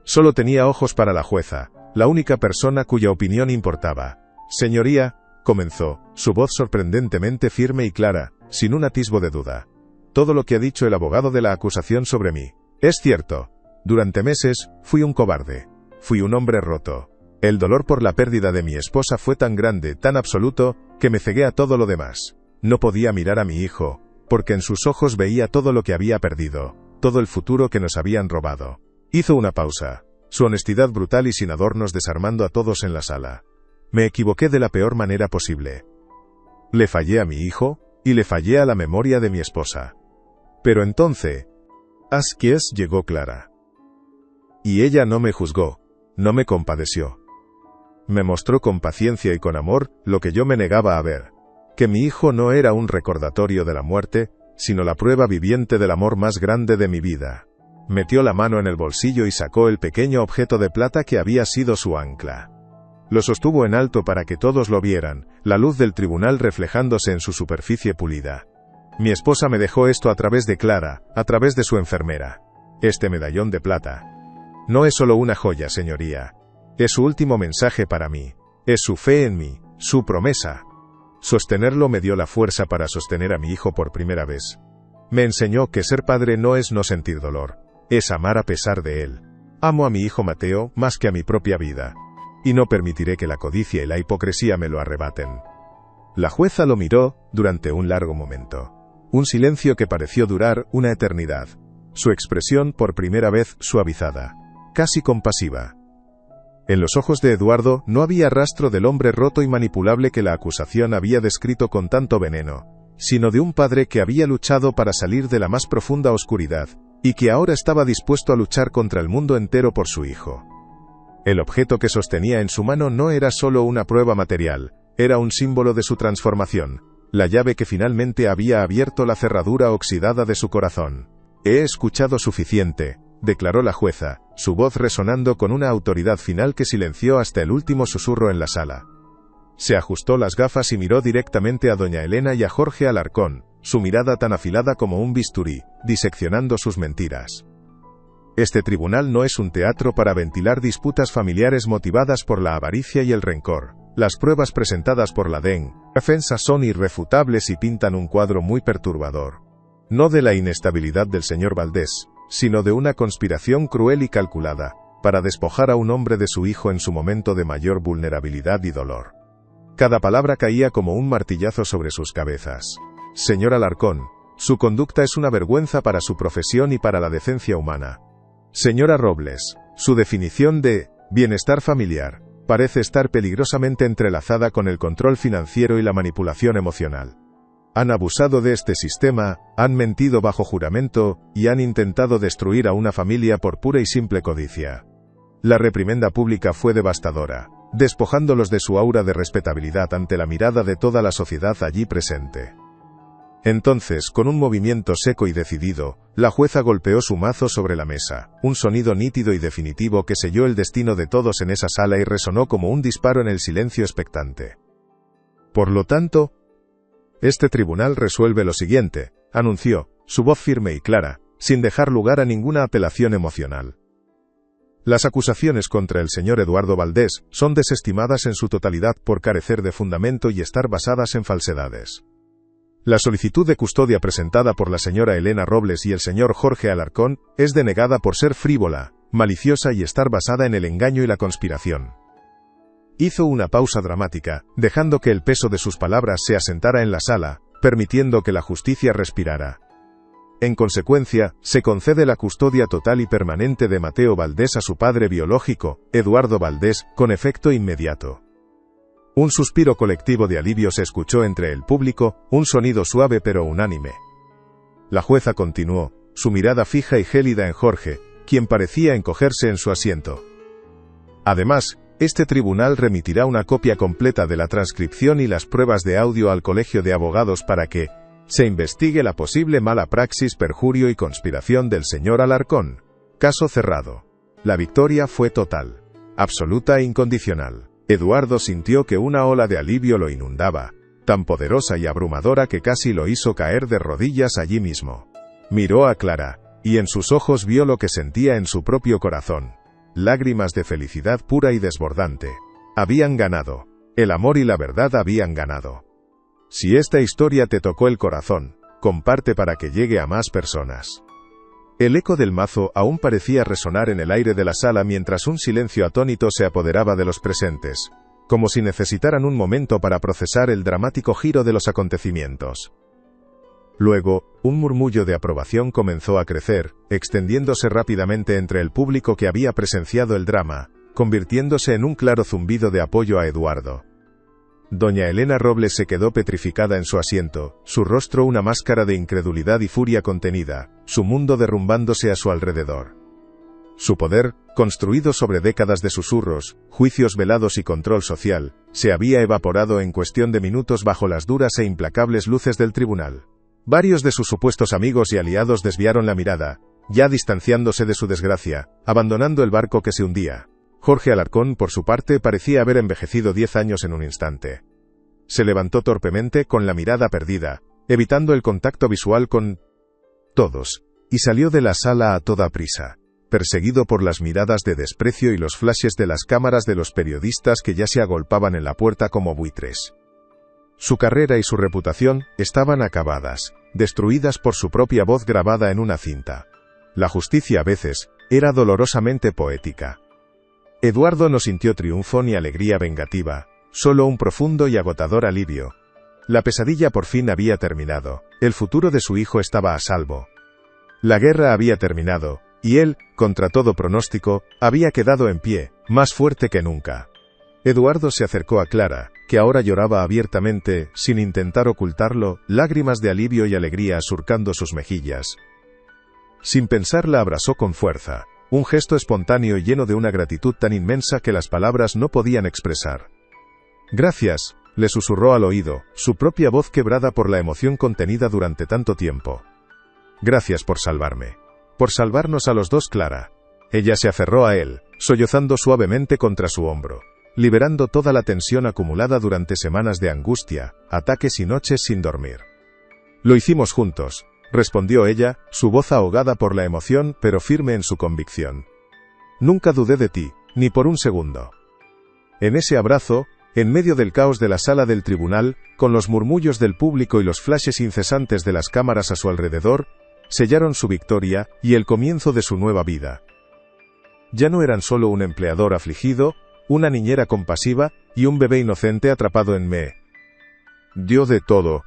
S1: Solo tenía ojos para la jueza, la única persona cuya opinión importaba. «Señoría», comenzó, su voz sorprendentemente firme y clara, sin un atisbo de duda. «Todo lo que ha dicho el abogado de la acusación sobre mí es cierto. Durante meses, fui un cobarde. Fui un hombre roto. El dolor por la pérdida de mi esposa fue tan grande, tan absoluto, que me cegué a todo lo demás. No podía mirar a mi hijo, porque en sus ojos veía todo lo que había perdido, todo el futuro que nos habían robado». Hizo una pausa, su honestidad brutal y sin adornos desarmando a todos en la sala. «Me equivoqué de la peor manera posible. Le fallé a mi hijo, y le fallé a la memoria de mi esposa. Pero entonces, Asquies llegó Clara. Y ella no me juzgó, no me compadeció. Me mostró con paciencia y con amor lo que yo me negaba a ver, que mi hijo no era un recordatorio de la muerte, sino la prueba viviente del amor más grande de mi vida». Metió la mano en el bolsillo y sacó el pequeño objeto de plata que había sido su ancla. Lo sostuvo en alto para que todos lo vieran, la luz del tribunal reflejándose en su superficie pulida. «Mi esposa me dejó esto a través de Clara, a través de su enfermera. Este medallón de plata. No es solo una joya, señoría. Es su último mensaje para mí. Es su fe en mí, su promesa. Sostenerlo me dio la fuerza para sostener a mi hijo por primera vez. Me enseñó que ser padre no es no sentir dolor. Es amar a pesar de él. Amo a mi hijo Mateo más que a mi propia vida. Y no permitiré que la codicia y la hipocresía me lo arrebaten». La jueza lo miró durante un largo momento. Un silencio que pareció durar una eternidad. Su expresión por primera vez suavizada, casi compasiva. En los ojos de Eduardo no había rastro del hombre roto y manipulable que la acusación había descrito con tanto veneno, sino de un padre que había luchado para salir de la más profunda oscuridad, y que ahora estaba dispuesto a luchar contra el mundo entero por su hijo. El objeto que sostenía en su mano no era solo una prueba material, era un símbolo de su transformación, la llave que finalmente había abierto la cerradura oxidada de su corazón. «He escuchado suficiente», declaró la jueza, su voz resonando con una autoridad final que silenció hasta el último susurro en la sala. Se ajustó las gafas y miró directamente a doña Elena y a Jorge Alarcón, su mirada tan afilada como un bisturí, diseccionando sus mentiras. «Este tribunal no es un teatro para ventilar disputas familiares motivadas por la avaricia y el rencor. Las pruebas presentadas por la defensa son irrefutables y pintan un cuadro muy perturbador. No de la inestabilidad del señor Valdés, sino de una conspiración cruel y calculada, para despojar a un hombre de su hijo en su momento de mayor vulnerabilidad y dolor. Cada palabra caía como un martillazo sobre sus cabezas. Señor Alarcón, su conducta es una vergüenza para su profesión y para la decencia humana. Señora Robles, su definición de bienestar familiar parece estar peligrosamente entrelazada con el control financiero y la manipulación emocional. Han abusado de este sistema, han mentido bajo juramento, y han intentado destruir a una familia por pura y simple codicia. La reprimenda pública fue devastadora, despojándolos de su aura de respetabilidad ante la mirada de toda la sociedad allí presente. Entonces, con un movimiento seco y decidido, la jueza golpeó su mazo sobre la mesa, un sonido nítido y definitivo que selló el destino de todos en esa sala y resonó como un disparo en el silencio expectante. Por lo tanto, este tribunal resuelve lo siguiente, anunció, su voz firme y clara, sin dejar lugar a ninguna apelación emocional. Las acusaciones contra el señor Eduardo Valdés son desestimadas en su totalidad por carecer de fundamento y estar basadas en falsedades. La solicitud de custodia presentada por la señora Elena Robles y el señor Jorge Alarcón es denegada por ser frívola, maliciosa y estar basada en el engaño y la conspiración. Hizo una pausa dramática, dejando que el peso de sus palabras se asentara en la sala, permitiendo que la justicia respirara. En consecuencia, se concede la custodia total y permanente de Mateo Valdés a su padre biológico, Eduardo Valdés, con efecto inmediato. Un suspiro colectivo de alivio se escuchó entre el público, un sonido suave pero unánime. La jueza continuó, su mirada fija y gélida en Jorge, quien parecía encogerse en su asiento. Además, este tribunal remitirá una copia completa de la transcripción y las pruebas de audio al Colegio de Abogados para que se investigue la posible mala praxis, perjurio y conspiración del señor Alarcón. Caso cerrado. La victoria fue total, absoluta e incondicional. Eduardo sintió que una ola de alivio lo inundaba, tan poderosa y abrumadora que casi lo hizo caer de rodillas allí mismo. Miró a Clara, y en sus ojos vio lo que sentía en su propio corazón. Lágrimas de felicidad pura y desbordante. Habían ganado. El amor y la verdad habían ganado. Si esta historia te tocó el corazón, comparte para que llegue a más personas. El eco del mazo aún parecía resonar en el aire de la sala mientras un silencio atónito se apoderaba de los presentes, como si necesitaran un momento para procesar el dramático giro de los acontecimientos. Luego, un murmullo de aprobación comenzó a crecer, extendiéndose rápidamente entre el público que había presenciado el drama, convirtiéndose en un claro zumbido de apoyo a Eduardo. Doña Elena Robles se quedó petrificada en su asiento, su rostro una máscara de incredulidad y furia contenida, su mundo derrumbándose a su alrededor. Su poder, construido sobre décadas de susurros, juicios velados y control social, se había evaporado en cuestión de minutos bajo las duras e implacables luces del tribunal. Varios de sus supuestos amigos y aliados desviaron la mirada, ya distanciándose de su desgracia, abandonando el barco que se hundía. Jorge Alarcón, por su parte, parecía haber envejecido 10 años en un instante. Se levantó torpemente, con la mirada perdida, evitando el contacto visual con todos, y salió de la sala a toda prisa, perseguido por las miradas de desprecio y los flashes de las cámaras de los periodistas que ya se agolpaban en la puerta como buitres. Su carrera y su reputación estaban acabadas, destruidas por su propia voz grabada en una cinta. La justicia a veces era dolorosamente poética. Eduardo no sintió triunfo ni alegría vengativa, solo un profundo y agotador alivio. La pesadilla por fin había terminado, el futuro de su hijo estaba a salvo. La guerra había terminado, y él, contra todo pronóstico, había quedado en pie, más fuerte que nunca. Eduardo se acercó a Clara, que ahora lloraba abiertamente, sin intentar ocultarlo, lágrimas de alivio y alegría surcando sus mejillas. Sin pensar la abrazó con fuerza. Un gesto espontáneo y lleno de una gratitud tan inmensa que las palabras no podían expresar. «Gracias», le susurró al oído, su propia voz quebrada por la emoción contenida durante tanto tiempo. «Gracias por salvarme. Por salvarnos a los dos, Clara». Ella se aferró a él, sollozando suavemente contra su hombro, liberando toda la tensión acumulada durante semanas de angustia, ataques y noches sin dormir. «Lo hicimos juntos», respondió ella, su voz ahogada por la emoción pero firme en su convicción. «Nunca dudé de ti, ni por un segundo». En ese abrazo, en medio del caos de la sala del tribunal, con los murmullos del público y los flashes incesantes de las cámaras a su alrededor, sellaron su victoria y el comienzo de su nueva vida. Ya no eran solo un empleador afligido, una niñera compasiva y un bebé inocente atrapado en me. Dio de todo.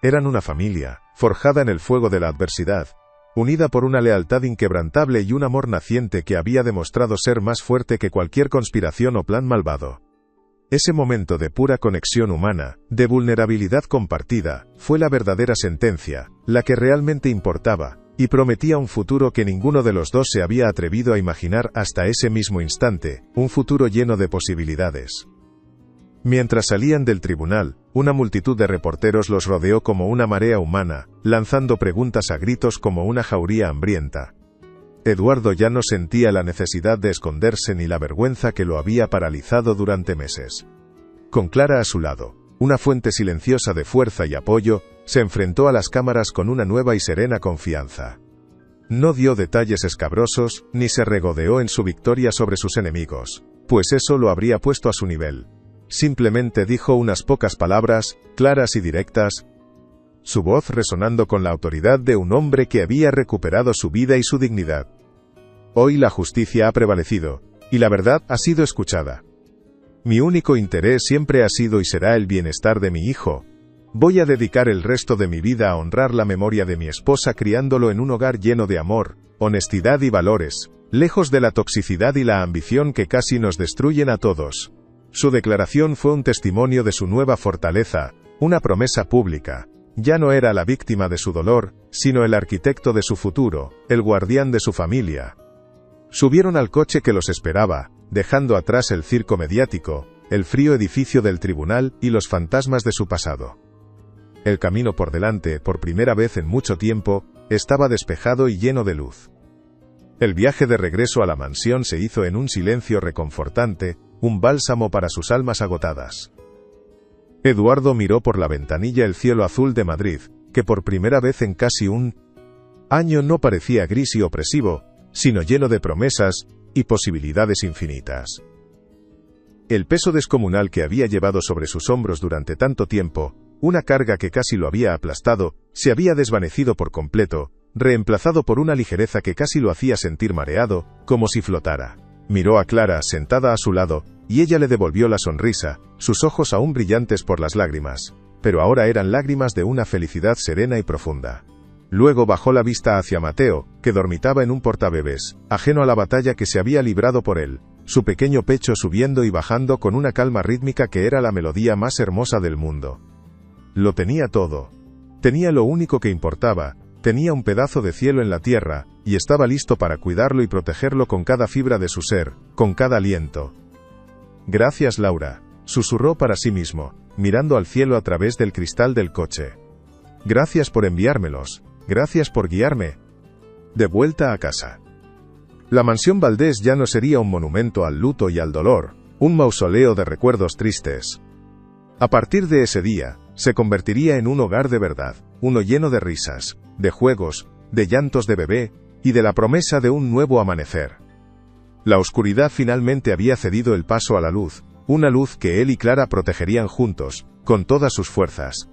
S1: Eran una familia, forjada en el fuego de la adversidad, unida por una lealtad inquebrantable y un amor naciente que había demostrado ser más fuerte que cualquier conspiración o plan malvado. Ese momento de pura conexión humana, de vulnerabilidad compartida, fue la verdadera sentencia, la que realmente importaba, y prometía un futuro que ninguno de los dos se había atrevido a imaginar hasta ese mismo instante, un futuro lleno de posibilidades. Mientras salían del tribunal, una multitud de reporteros los rodeó como una marea humana, lanzando preguntas a gritos como una jauría hambrienta. Eduardo ya no sentía la necesidad de esconderse ni la vergüenza que lo había paralizado durante meses. Con Clara a su lado, una fuente silenciosa de fuerza y apoyo, se enfrentó a las cámaras con una nueva y serena confianza. No dio detalles escabrosos, ni se regodeó en su victoria sobre sus enemigos, pues eso lo habría puesto a su nivel. Simplemente dijo unas pocas palabras, claras y directas, su voz resonando con la autoridad de un hombre que había recuperado su vida y su dignidad. Hoy la justicia ha prevalecido, y la verdad ha sido escuchada. Mi único interés siempre ha sido y será el bienestar de mi hijo. Voy a dedicar el resto de mi vida a honrar la memoria de mi esposa criándolo en un hogar lleno de amor, honestidad y valores, lejos de la toxicidad y la ambición que casi nos destruyen a todos. Su declaración fue un testimonio de su nueva fortaleza, una promesa pública. Ya no era la víctima de su dolor, sino el arquitecto de su futuro, el guardián de su familia. Subieron al coche que los esperaba, dejando atrás el circo mediático, el frío edificio del tribunal y los fantasmas de su pasado. El camino por delante, por primera vez en mucho tiempo, estaba despejado y lleno de luz. El viaje de regreso a la mansión se hizo en un silencio reconfortante, un bálsamo para sus almas agotadas. Eduardo miró por la ventanilla el cielo azul de Madrid, que por primera vez en casi un año no parecía gris y opresivo, sino lleno de promesas y posibilidades infinitas. El peso descomunal que había llevado sobre sus hombros durante tanto tiempo, una carga que casi lo había aplastado, se había desvanecido por completo, reemplazado por una ligereza que casi lo hacía sentir mareado, como si flotara. Miró a Clara sentada a su lado, y ella le devolvió la sonrisa, sus ojos aún brillantes por las lágrimas, pero ahora eran lágrimas de una felicidad serena y profunda. Luego bajó la vista hacia Mateo, que dormitaba en un portabebés, ajeno a la batalla que se había librado por él, su pequeño pecho subiendo y bajando con una calma rítmica que era la melodía más hermosa del mundo. Lo tenía todo. Tenía lo único que importaba, tenía un pedazo de cielo en la tierra, y estaba listo para cuidarlo y protegerlo con cada fibra de su ser, con cada aliento. Gracias, Laura, susurró para sí mismo, mirando al cielo a través del cristal del coche. Gracias por enviármelos, gracias por guiarme. De vuelta a casa. La mansión Valdés ya no sería un monumento al luto y al dolor, un mausoleo de recuerdos tristes. A partir de ese día, se convertiría en un hogar de verdad, uno lleno de risas, de juegos, de llantos de bebé, y de la promesa de un nuevo amanecer. La oscuridad finalmente había cedido el paso a la luz, una luz que él y Clara protegerían juntos, con todas sus fuerzas.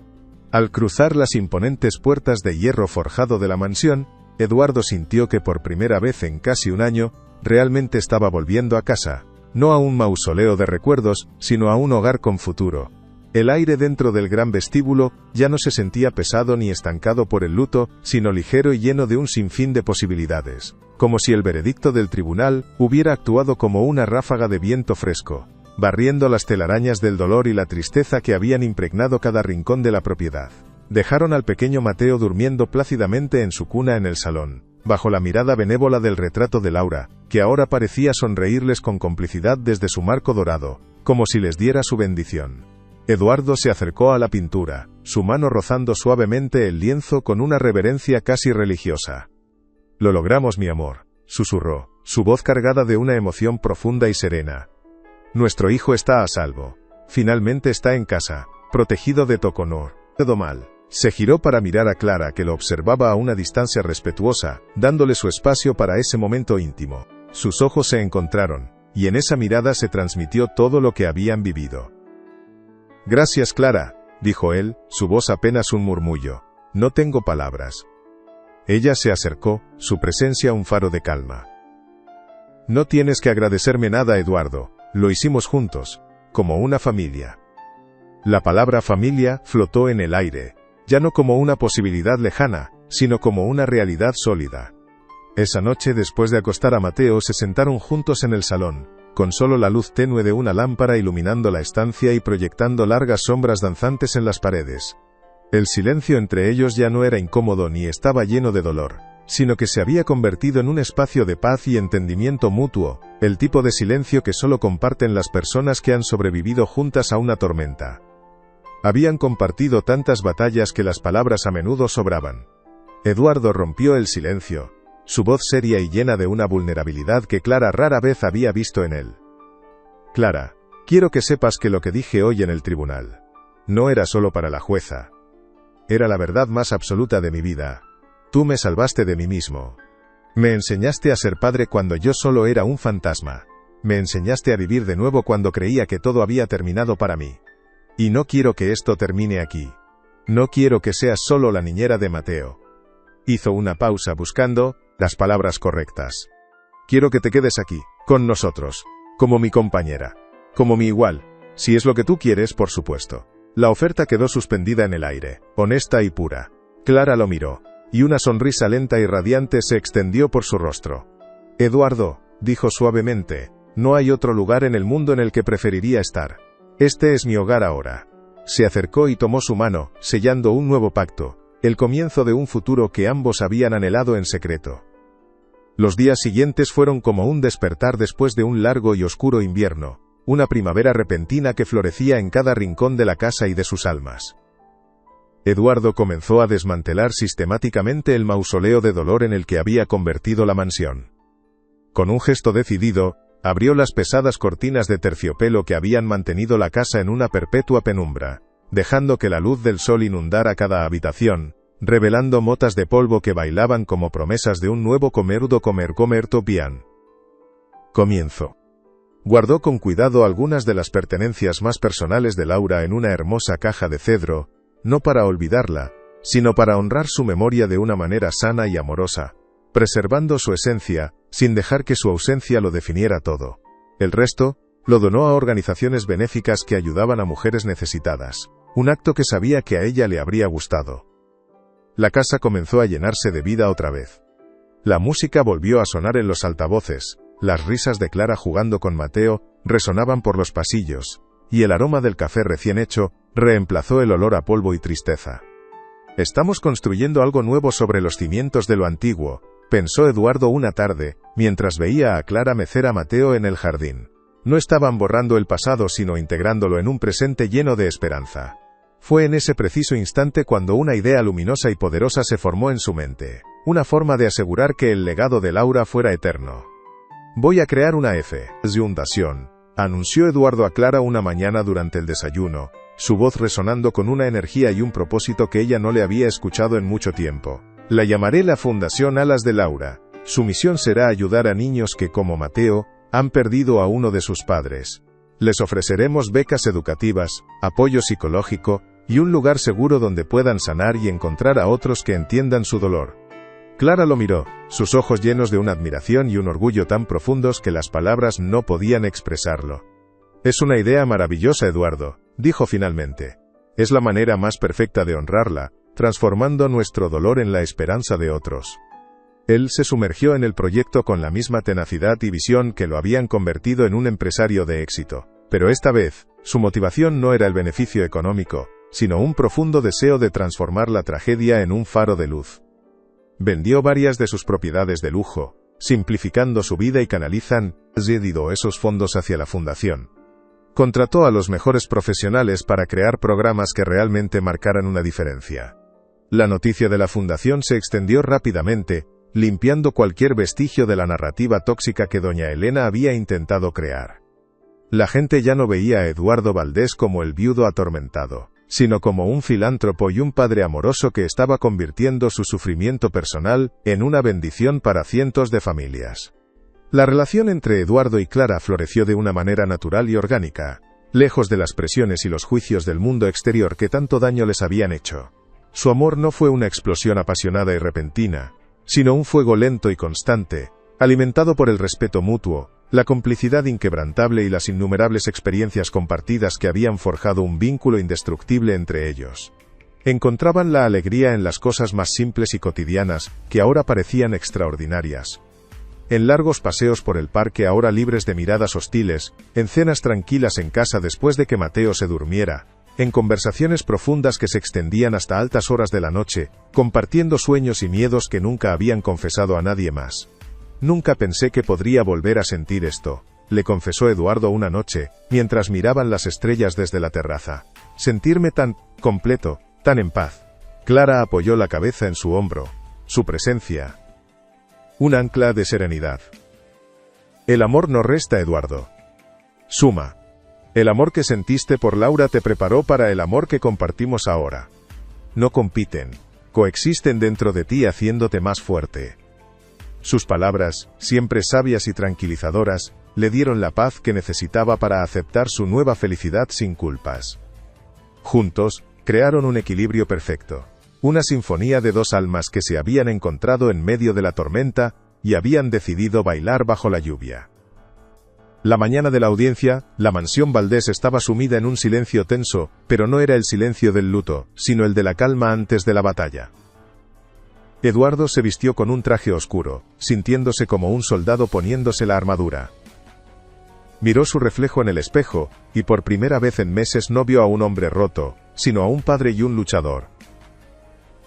S1: Al cruzar las imponentes puertas de hierro forjado de la mansión, Eduardo sintió que por primera vez en casi un año, realmente estaba volviendo a casa, no a un mausoleo de recuerdos, sino a un hogar con futuro. El aire dentro del gran vestíbulo ya no se sentía pesado ni estancado por el luto, sino ligero y lleno de un sinfín de posibilidades, como si el veredicto del tribunal hubiera actuado como una ráfaga de viento fresco, barriendo las telarañas del dolor y la tristeza que habían impregnado cada rincón de la propiedad. Dejaron al pequeño Mateo durmiendo plácidamente en su cuna en el salón, bajo la mirada benévola del retrato de Laura, que ahora parecía sonreírles con complicidad desde su marco dorado, como si les diera su bendición. Eduardo se acercó a la pintura, su mano rozando suavemente el lienzo con una reverencia casi religiosa. «Lo logramos, mi amor», susurró, su voz cargada de una emoción profunda y serena. «Nuestro hijo está a salvo. Finalmente está en casa, protegido de Toconor. Todo mal». Se giró para mirar a Clara, que lo observaba a una distancia respetuosa, dándole su espacio para ese momento íntimo. Sus ojos se encontraron, y en esa mirada se transmitió todo lo que habían vivido. «Gracias, Clara», dijo él, su voz apenas un murmullo. «No tengo palabras». Ella se acercó, su presencia un faro de calma. No tienes que agradecerme nada, Eduardo, lo hicimos juntos, como una familia. La palabra familia flotó en el aire, ya no como una posibilidad lejana, sino como una realidad sólida. Esa noche, después de acostar a Mateo, se sentaron juntos en el salón, con solo la luz tenue de una lámpara iluminando la estancia y proyectando largas sombras danzantes en las paredes. El silencio entre ellos ya no era incómodo ni estaba lleno de dolor, sino que se había convertido en un espacio de paz y entendimiento mutuo, el tipo de silencio que solo comparten las personas que han sobrevivido juntas a una tormenta. Habían compartido tantas batallas que las palabras a menudo sobraban. Eduardo rompió el silencio, su voz seria y llena de una vulnerabilidad que Clara rara vez había visto en él. Clara, quiero que sepas que lo que dije hoy en el tribunal no era solo para la jueza. Era la verdad más absoluta de mi vida. Tú me salvaste de mí mismo. Me enseñaste a ser padre cuando yo solo era un fantasma. Me enseñaste a vivir de nuevo cuando creía que todo había terminado para mí. Y no quiero que esto termine aquí. No quiero que seas solo la niñera de Mateo. Hizo una pausa buscando las palabras correctas. Quiero que te quedes aquí, con nosotros, como mi compañera, como mi igual, si es lo que tú quieres, por supuesto. La oferta quedó suspendida en el aire, honesta y pura. Clara lo miró, y una sonrisa lenta y radiante se extendió por su rostro. Eduardo, dijo suavemente, no hay otro lugar en el mundo en el que preferiría estar. Este es mi hogar ahora. Se acercó y tomó su mano, sellando un nuevo pacto, el comienzo de un futuro que ambos habían anhelado en secreto. Los días siguientes fueron como un despertar después de un largo y oscuro invierno, una primavera repentina que florecía en cada rincón de la casa y de sus almas. Eduardo comenzó a desmantelar sistemáticamente el mausoleo de dolor en el que había convertido la mansión. Con un gesto decidido, abrió las pesadas cortinas de terciopelo que habían mantenido la casa en una perpetua penumbra, dejando que la luz del sol inundara cada habitación, revelando motas de polvo que bailaban como promesas de un nuevo comer topián. Comienzo. Guardó con cuidado algunas de las pertenencias más personales de Laura en una hermosa caja de cedro, no para olvidarla, sino para honrar su memoria de una manera sana y amorosa, preservando su esencia, sin dejar que su ausencia lo definiera todo. El resto, lo donó a organizaciones benéficas que ayudaban a mujeres necesitadas, un acto que sabía que a ella le habría gustado. La casa comenzó a llenarse de vida otra vez. La música volvió a sonar en los altavoces, las risas de Clara jugando con Mateo resonaban por los pasillos, y el aroma del café recién hecho reemplazó el olor a polvo y tristeza. Estamos construyendo algo nuevo sobre los cimientos de lo antiguo, pensó Eduardo una tarde, mientras veía a Clara mecer a Mateo en el jardín. No estaban borrando el pasado sino integrándolo en un presente lleno de esperanza. Fue en ese preciso instante cuando una idea luminosa y poderosa se formó en su mente, una forma de asegurar que el legado de Laura fuera eterno. Voy a crear una fundación, anunció Eduardo a Clara una mañana durante el desayuno, su voz resonando con una energía y un propósito que ella no le había escuchado en mucho tiempo. La llamaré la Fundación Alas de Laura. Su misión será ayudar a niños que, como Mateo, han perdido a uno de sus padres. Les ofreceremos becas educativas, apoyo psicológico, y un lugar seguro donde puedan sanar y encontrar a otros que entiendan su dolor. Clara lo miró, sus ojos llenos de una admiración y un orgullo tan profundos que las palabras no podían expresarlo. Es una idea maravillosa, Eduardo, dijo finalmente. Es la manera más perfecta de honrarla, transformando nuestro dolor en la esperanza de otros. Él se sumergió en el proyecto con la misma tenacidad y visión que lo habían convertido en un empresario de éxito. Pero esta vez, su motivación no era el beneficio económico, sino un profundo deseo de transformar la tragedia en un faro de luz. Vendió varias de sus propiedades de lujo, simplificando su vida y canalizan esos fondos hacia la fundación. Contrató a los mejores profesionales para crear programas que realmente marcaran una diferencia. La noticia de la fundación se extendió rápidamente, limpiando cualquier vestigio de la narrativa tóxica que doña Elena había intentado crear. La gente ya no veía a Eduardo Valdés como el viudo atormentado, sino como un filántropo y un padre amoroso que estaba convirtiendo su sufrimiento personal en una bendición para cientos de familias. La relación entre Eduardo y Clara floreció de una manera natural y orgánica, lejos de las presiones y los juicios del mundo exterior que tanto daño les habían hecho. Su amor no fue una explosión apasionada y repentina, sino un fuego lento y constante, Alimentado por el respeto mutuo, la complicidad inquebrantable y las innumerables experiencias compartidas que habían forjado un vínculo indestructible entre ellos. Encontraban la alegría en las cosas más simples y cotidianas, que ahora parecían extraordinarias. En largos paseos por el parque ahora libres de miradas hostiles, en cenas tranquilas en casa después de que Mateo se durmiera, en conversaciones profundas que se extendían hasta altas horas de la noche, compartiendo sueños y miedos que nunca habían confesado a nadie más. Nunca pensé que podría volver a sentir esto, le confesó Eduardo una noche, mientras miraban las estrellas desde la terraza. Sentirme tan completo, tan en paz. Clara apoyó la cabeza en su hombro. Su presencia. Un ancla de serenidad. El amor no resta, Eduardo. Suma. El amor que sentiste por Laura te preparó para el amor que compartimos ahora. No compiten, coexisten dentro de ti haciéndote más fuerte. Sus palabras, siempre sabias y tranquilizadoras, le dieron la paz que necesitaba para aceptar su nueva felicidad sin culpas. Juntos, crearon un equilibrio perfecto. Una sinfonía de dos almas que se habían encontrado en medio de la tormenta, y habían decidido bailar bajo la lluvia. La mañana de la audiencia, la mansión Valdés estaba sumida en un silencio tenso, pero no era el silencio del luto, sino el de la calma antes de la batalla. Eduardo se vistió con un traje oscuro, sintiéndose como un soldado poniéndose la armadura. Miró su reflejo en el espejo, y por primera vez en meses no vio a un hombre roto, sino a un padre y un luchador.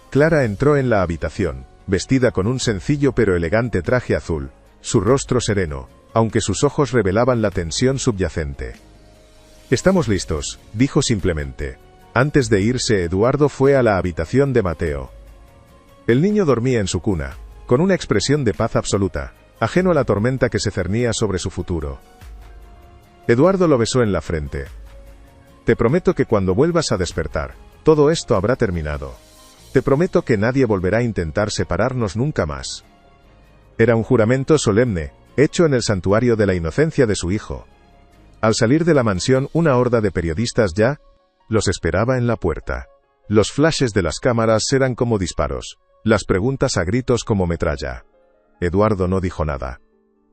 S1: Clara entró en la habitación, vestida con un sencillo pero elegante traje azul, su rostro sereno, aunque sus ojos revelaban la tensión subyacente. «Estamos listos», dijo simplemente. Antes de irse, Eduardo fue a la habitación de Mateo. El niño dormía en su cuna, con una expresión de paz absoluta, ajeno a la tormenta que se cernía sobre su futuro. Eduardo lo besó en la frente. «Te prometo que cuando vuelvas a despertar, todo esto habrá terminado. Te prometo que nadie volverá a intentar separarnos nunca más». Era un juramento solemne, hecho en el santuario de la inocencia de su hijo. Al salir de la mansión, una horda de periodistas ya los esperaba en la puerta. Los flashes de las cámaras eran como disparos, las preguntas a gritos como metralla. Eduardo no dijo nada.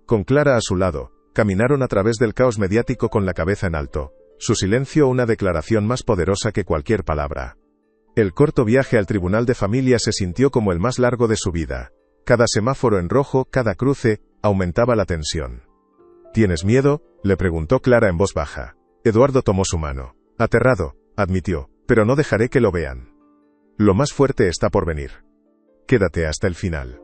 S1: Con Clara a su lado, caminaron a través del caos mediático con la cabeza en alto, su silencio una declaración más poderosa que cualquier palabra. El corto viaje al tribunal de familia se sintió como el más largo de su vida. Cada semáforo en rojo, cada cruce, aumentaba la tensión. ¿Tienes miedo?, le preguntó Clara en voz baja. Eduardo tomó su mano. Aterrado, admitió, pero no dejaré que lo vean. Lo más fuerte está por venir. Quédate hasta el final.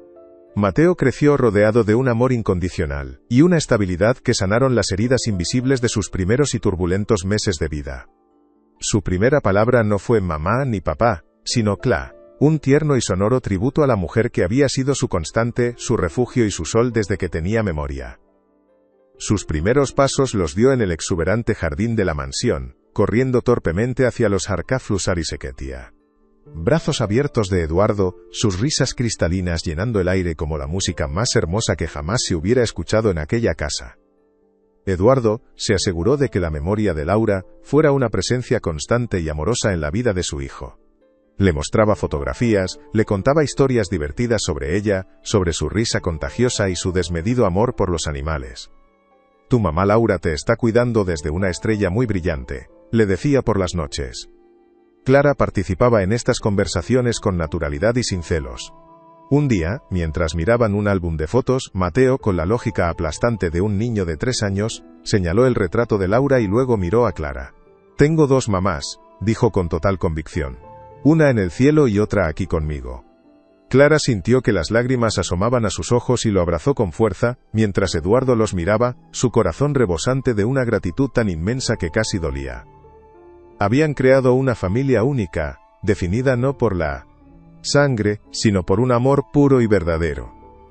S1: Mateo creció rodeado de un amor incondicional, y una estabilidad que sanaron las heridas invisibles de sus primeros y turbulentos meses de vida. Su primera palabra no fue mamá ni papá, sino Cla, un tierno y sonoro tributo a la mujer que había sido su constante, su refugio y su sol desde que tenía memoria. Sus primeros pasos los dio en el exuberante jardín de la mansión, corriendo torpemente hacia los Harcaflus Arisequetia. Brazos abiertos de Eduardo, sus risas cristalinas llenando el aire como la música más hermosa que jamás se hubiera escuchado en aquella casa. Eduardo se aseguró de que la memoria de Laura fuera una presencia constante y amorosa en la vida de su hijo. Le mostraba fotografías, le contaba historias divertidas sobre ella, sobre su risa contagiosa y su desmedido amor por los animales. Tu mamá Laura te está cuidando desde una estrella muy brillante, le decía por las noches. Clara participaba en estas conversaciones con naturalidad y sin celos. Un día, mientras miraban un álbum de fotos, Mateo, con la lógica aplastante de un niño de 3 años, señaló el retrato de Laura y luego miró a Clara. Tengo 2 mamás, dijo con total convicción. Una en el cielo y otra aquí conmigo. Clara sintió que las lágrimas asomaban a sus ojos y lo abrazó con fuerza, mientras Eduardo los miraba, su corazón rebosante de una gratitud tan inmensa que casi dolía. Habían creado una familia única, definida no por la sangre, sino por un amor puro y verdadero.